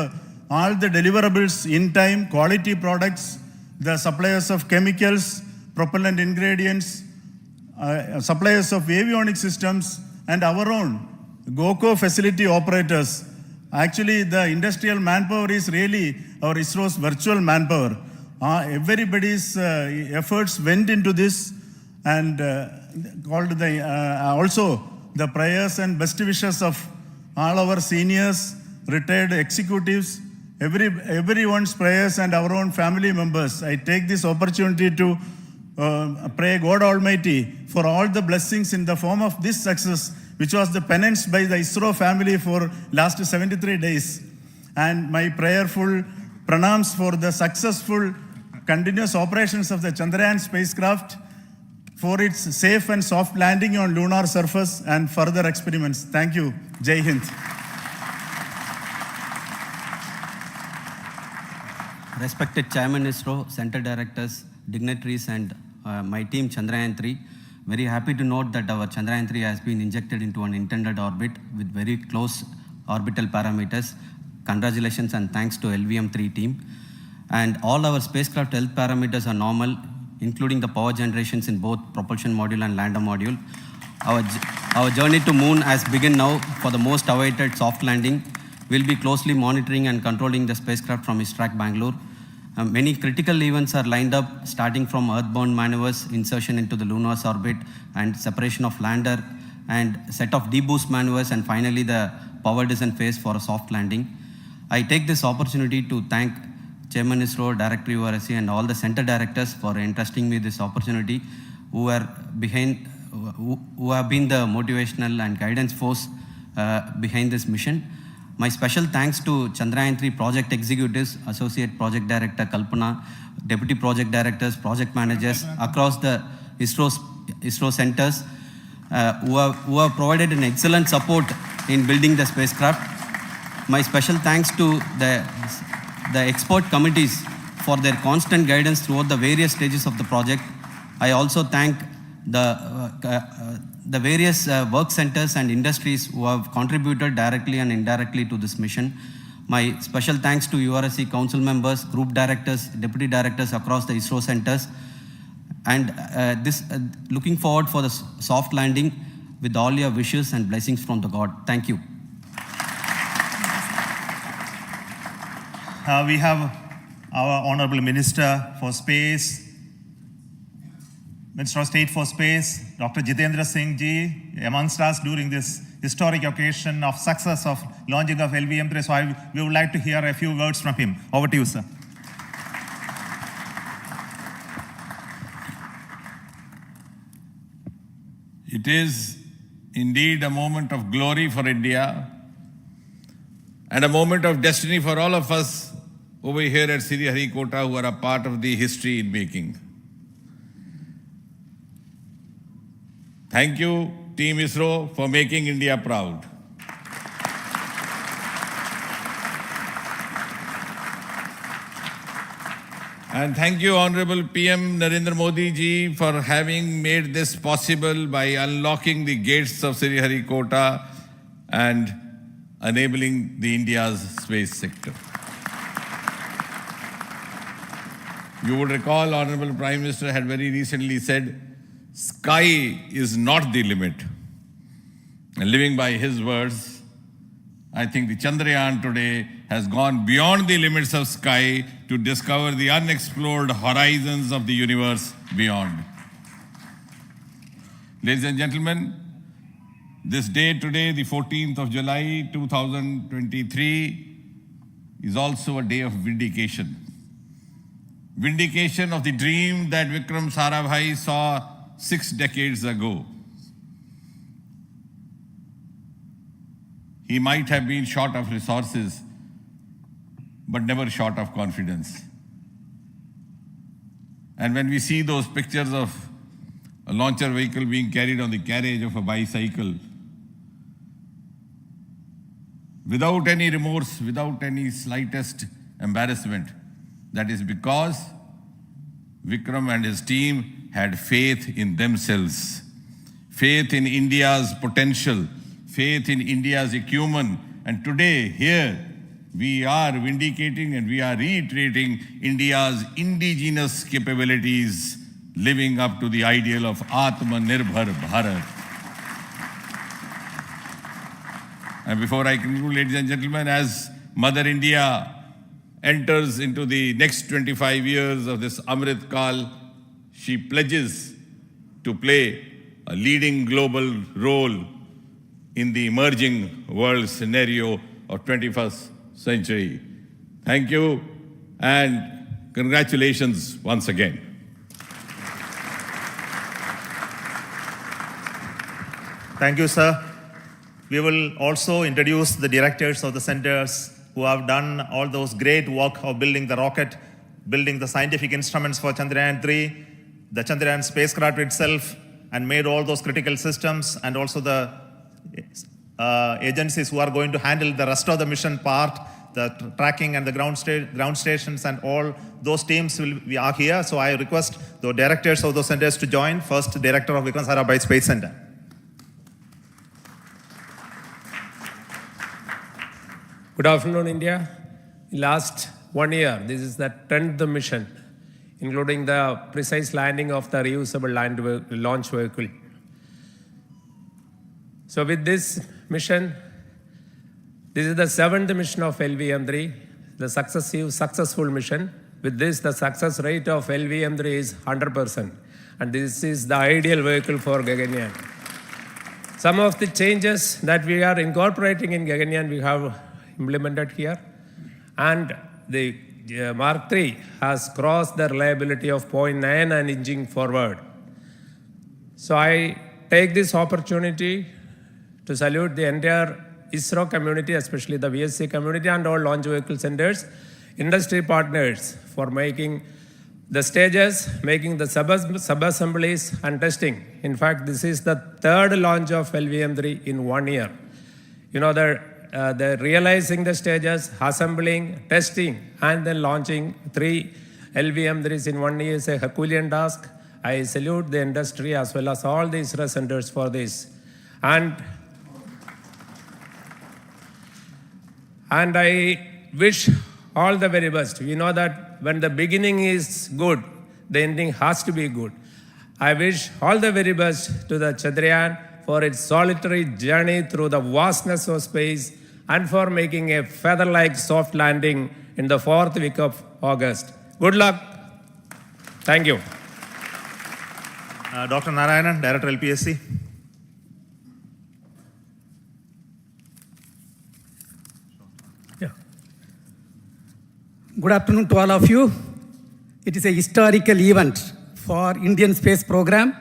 all the deliverables in time, quality products, the suppliers of chemicals, propellant ingredients, suppliers of avionics systems, and our own GOCO facility operators. Actually, the industrial manpower is really our ISRO's virtual manpower. Everybody's efforts went into this, and also the prayers and best wishes of all our seniors, retired executives, everyone's prayers and our own family members. I take this opportunity to pray God Almighty for all the blessings in the form of this success, which was the penance by the ISRO family for last 73 days. And my prayerful pranams for the successful continuous operations of the Chandrayaan spacecraft, for its safe and soft landing on lunar surface and further experiments. Thank you. Jai Hind. Respected Chairman ISRO, Center Directors, dignitaries, and my team Chandrayaan-3, very happy to note that our Chandrayaan-3 has been injected into an intended orbit with very close orbital parameters. Congratulations and thanks to LVM-3 team. And all our spacecraft health parameters are normal, including the power generations in both propulsion module and lander module. Our journey to moon has begun now for the most awaited soft landing. We'll be closely monitoring and controlling the spacecraft from ISTRAC Bangalore. Many critical events are lined up, starting from earthbound maneuvers, insertion into the lunar orbit, and separation of lander, and set of deboost maneuvers, and finally the power descent phase for a soft landing. I take this opportunity to thank Chairman ISRO, Director URSC, and all the center directors for entrusting me this opportunity, who have been the motivational and guidance force behind this mission. My special thanks to Chandrayaan-3 project executives, Associate Project Director Kalpana, Deputy Project Directors, Project Managers across the ISRO centers who have provided an excellent support in building the spacecraft. My special thanks to the expert committees for their constant guidance throughout the various stages of the project. I also thank the various work centers and industries who have contributed directly and indirectly to this mission. My special thanks to URSC council members, group directors, deputy directors across the ISRO centers, and looking forward for the soft landing with all your wishes and blessings from the God. Thank you. We have our Honorable Minister for Space, Minister of State for Space, Dr. Jitendra Singh ji, amongst us during this historic occasion of success of launching of LVM3. So we would like to hear a few words from him. Over to you, sir. It is indeed a moment of glory for India and a moment of destiny for all of us over here at Sriharikota who are a part of the history in making. Thank you, Team ISRO, for making India proud. And thank you, Honorable PM Narendra Modi ji, for having made this possible by unlocking the gates of Sriharikota and enabling the India's space sector. You would recall, Honorable Prime Minister had very recently said, sky is not the limit. And living by his words, I think the Chandrayaan today has gone beyond the limits of sky to discover the unexplored horizons of the universe beyond. Ladies and gentlemen, this day today, the 14th of July 2023, is also a day of vindication. Vindication of the dream that Vikram Sarabhai saw 6 decades ago. He might have been short of resources, but never short of confidence. And when we see those pictures of a launcher vehicle being carried on the carriage of a bicycle, without any remorse, without any slightest embarrassment, that is because Vikram and his team had faith in themselves, faith in India's potential, faith in India's acumen. And today, here, we are vindicating and we are reiterating India's indigenous capabilities, living up to the ideal of Atmanirbhar Bharat. And before I conclude, ladies and gentlemen, as Mother India enters into the next 25 years of this Amrit Kal, she pledges to play a leading global role in the emerging world scenario of 21st century. Thank you and congratulations once again. Thank you, sir. We will also introduce the directors of the centers who have done all those great work of building the rocket, building the scientific instruments for Chandrayaan-3, the Chandrayaan spacecraft itself, and made all those critical systems, and also the agencies who are going to handle the rest of the mission part, the tracking and the ground stations, and all those teams are here. So I request the directors of those centers to join. First, Director of Vikram Sarabhai Space Center. Good afternoon, India. Last 1 year, this is the 10th mission, including the precise landing of the reusable launch vehicle. So with this mission, this is the 7th mission of LVM3, the successful mission. With this, the success rate of LVM3 is 100%. And this is the ideal vehicle for Gaganyaan. Some of the changes that we are incorporating in Gaganyaan, we have implemented here. And the Mark III has crossed the reliability of 0.9 and inching forward. So I take this opportunity to salute the entire ISRO community, especially the VSC community and all launch vehicle centers, industry partners for making the stages, making the sub-assemblies and testing. In fact, this is the 3rd launch of LVM3 in 1 year. You know, they're realizing the stages, assembling, testing, and then launching 3 LVM3s in 1 year is a Herculean task. I salute the industry as well as all the ISRO centers for this. And I wish all the very best. We know that when the beginning is good, the ending has to be good. I wish all the very best to the Chandrayaan for its solitary journey through the vastness of space and for making a feather-like soft landing in the 4th week of August. Good luck. Thank you. Dr. Narayanan, Director LPSC. Good afternoon to all of you. It is a historical event for Indian space program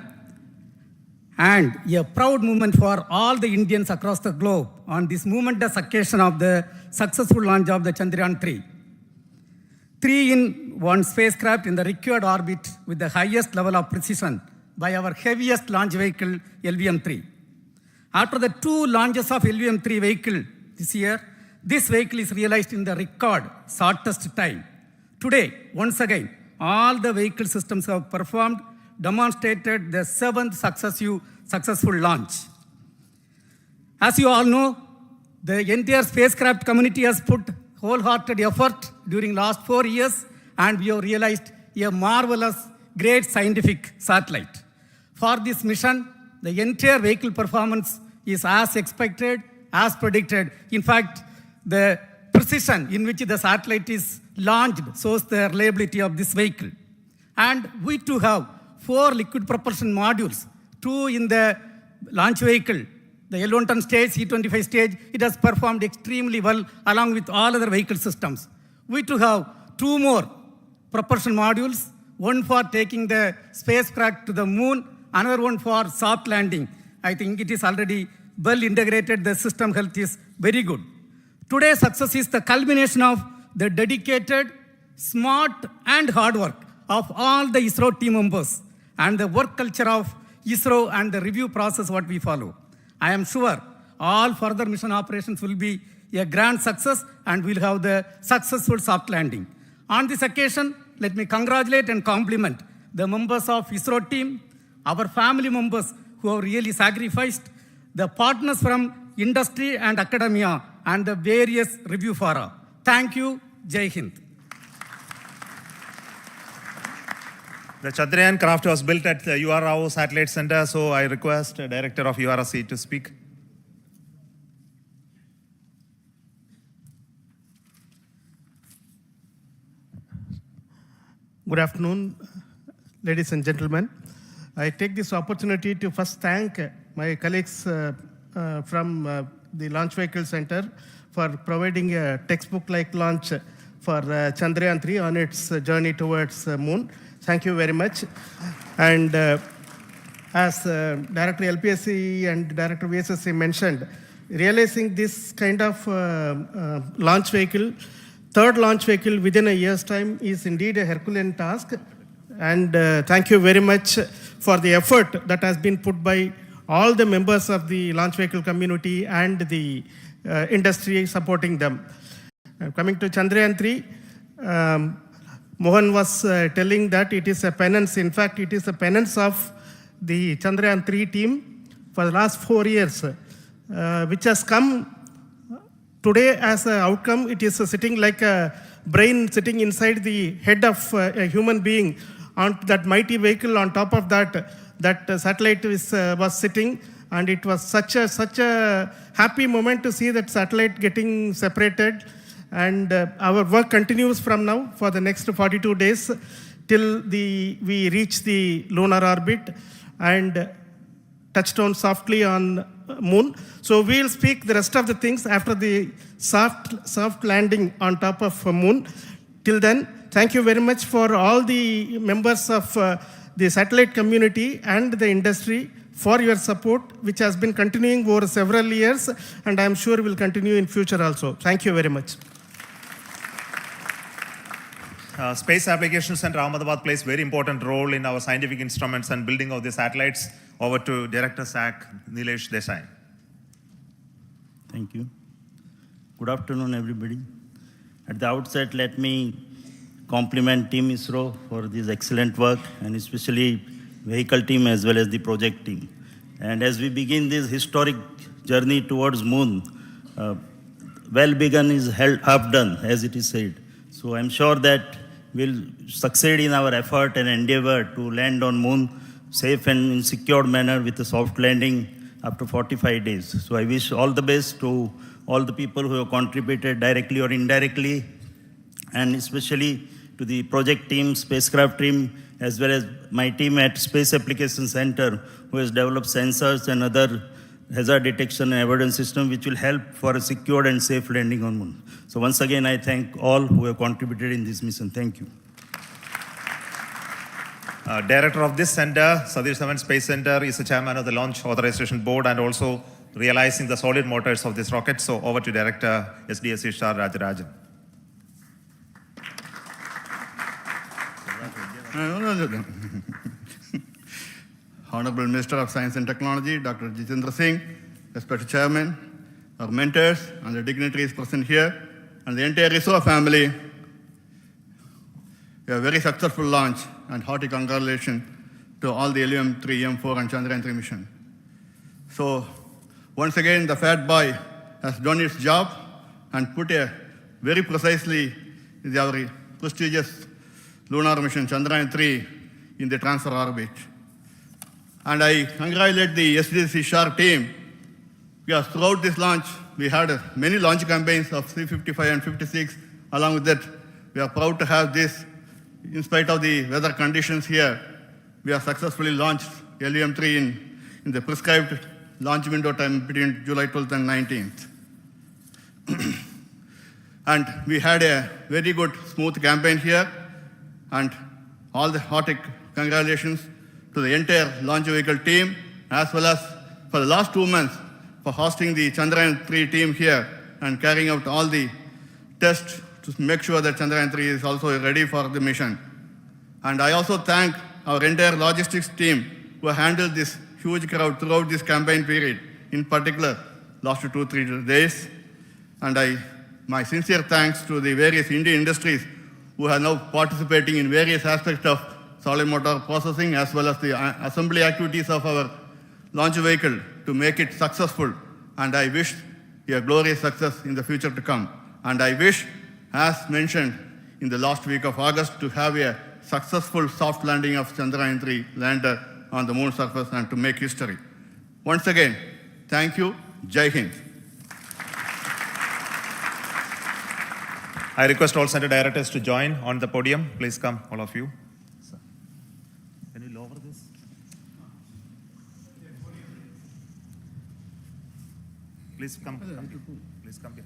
and a proud moment for all the Indians across the globe on this momentous occasion of the successful launch of the Chandrayaan-3. 3-in-1 spacecraft in the required orbit with the highest level of precision by our heaviest launch vehicle, LVM-3. After the 2 launches of LVM-3 vehicle this year, this vehicle is realized in the record shortest time. Today, once again, all the vehicle systems have performed, demonstrated the 7th successful launch. As you all know, the entire spacecraft community has put wholehearted effort during last 4 years, and we have realized a marvelous, great scientific satellite. For this mission, the entire vehicle performance is as expected, as predicted. In fact, the precision in which the satellite is launched shows the reliability of this vehicle. And we too have 4 liquid propulsion modules, 2 in the launch vehicle. The L110 stage, C25 stage, it has performed extremely well along with all other vehicle systems. We too have 2 more propulsion modules, one for taking the spacecraft to the moon, another one for soft landing. I think it is already well integrated. The system health is very good. Today's success is the culmination of the dedicated, smart, and hard work of all the ISRO team members and the work culture of ISRO and the review process what we follow. I am sure all further mission operations will be a grand success and we'll have the successful soft landing. On this occasion, let me congratulate and compliment the members of ISRO team, our family members who have really sacrificed, the partners from industry and academia, and the various review fora. Thank you. Jai Hind. The Chandrayaan craft was built at the URO Satellite Center, so I request the Director of URC to speak. Good afternoon, ladies and gentlemen. I take this opportunity to first thank my colleagues from the Launch Vehicle Center for providing a textbook-like launch for Chandrayaan-3 on its journey towards moon. Thank you very much. And as Director LPSC and Director VSSC mentioned, realizing this kind of launch vehicle, 3rd launch vehicle within a year's time is indeed a Herculean task. And thank you very much for the effort that has been put by all the members of the launch vehicle community and the industry supporting them. Coming to Chandrayaan-3, Mohan was telling that it is a penance. In fact, it is a penance of the Chandrayaan-3 team for the last 4 years, which has come today as an outcome. It is sitting like a brain sitting inside the head of a human being on that mighty vehicle. On top of that satellite was sitting, and it was such a happy moment to see that satellite getting separated. And our work continues from now for the next 42 days till we reach the lunar orbit and touch down softly on moon. So we'll speak the rest of the things after the soft landing on top of moon. Till then, thank you very much for all the members of the satellite community and the industry for your support, which has been continuing over several years, and I'm sure will continue in future also. Thank you very much. Space Applications Center Ahmedabad plays very important role in our scientific instruments and building of the satellites. Over to Director SAC, Nilesh Desai. Thank you. Good afternoon, everybody. At the outset, let me compliment Team ISRO for this excellent work, and especially vehicle team as well as the project team. And as we begin this historic journey towards moon, well begun is half done, as it is said. So I'm sure that we'll succeed in our effort and endeavor to land on moon safe and in secured manner with a soft landing after 45 days. So I wish all the best to all the people who have contributed directly or indirectly, and especially to the project team, spacecraft team, as well as my team at Space Application Center, who has developed sensors and other hazard detection and avoidance system, which will help for a secured and safe landing on Moon. So once again, I thank all who have contributed in this mission. Thank you. Director of this center, Satish Dhawan Space Center, is the chairman of the Launch Authorization Board and also realizing the solid motors of this rocket. So over to Director SDSC SHAR Rajarajan. Honorable Minister of Science and Technology, Dr. Jitendra Singh, respected Chairman, our mentors and the dignitaries present here, and the entire ISRO family, a very successful launch and hearty congratulations to all the LVM3-M4 and Chandrayaan-3 mission. So once again, the fat boy has done its job and put a very precisely our prestigious lunar mission Chandrayaan-3 in the transfer orbit. And I congratulate the SDSC SHAR team, because throughout this launch, we had many launch campaigns of 355 and 56. Along with that, we are proud to have this. In spite of the weather conditions here, we have successfully launched LVM3 in the prescribed launch window time between July 12th and 19th. And we had a very good, smooth campaign here, and all the hearty congratulations to the entire launch vehicle team, as well as for the last 2 months for hosting the Chandrayaan-3 team here and carrying out all the tests to make sure that Chandrayaan-3 is also ready for the mission. And I also thank our entire logistics team who handled this huge crowd throughout this campaign period, in particular last 2-3 days. And my sincere thanks to the various Indian industries who are now participating in various aspects of solid motor processing as well as the assembly activities of our launch vehicle to make it successful. And I wish a glorious success in the future to come. And I wish, as mentioned in the last week of August, to have a successful soft landing of Chandrayaan-3 lander on the moon surface and to make history. Once again, thank you. Jai Hind. I request all center directors to join on the podium. Please come, all of you. Can you lower this? Please come. Please come here.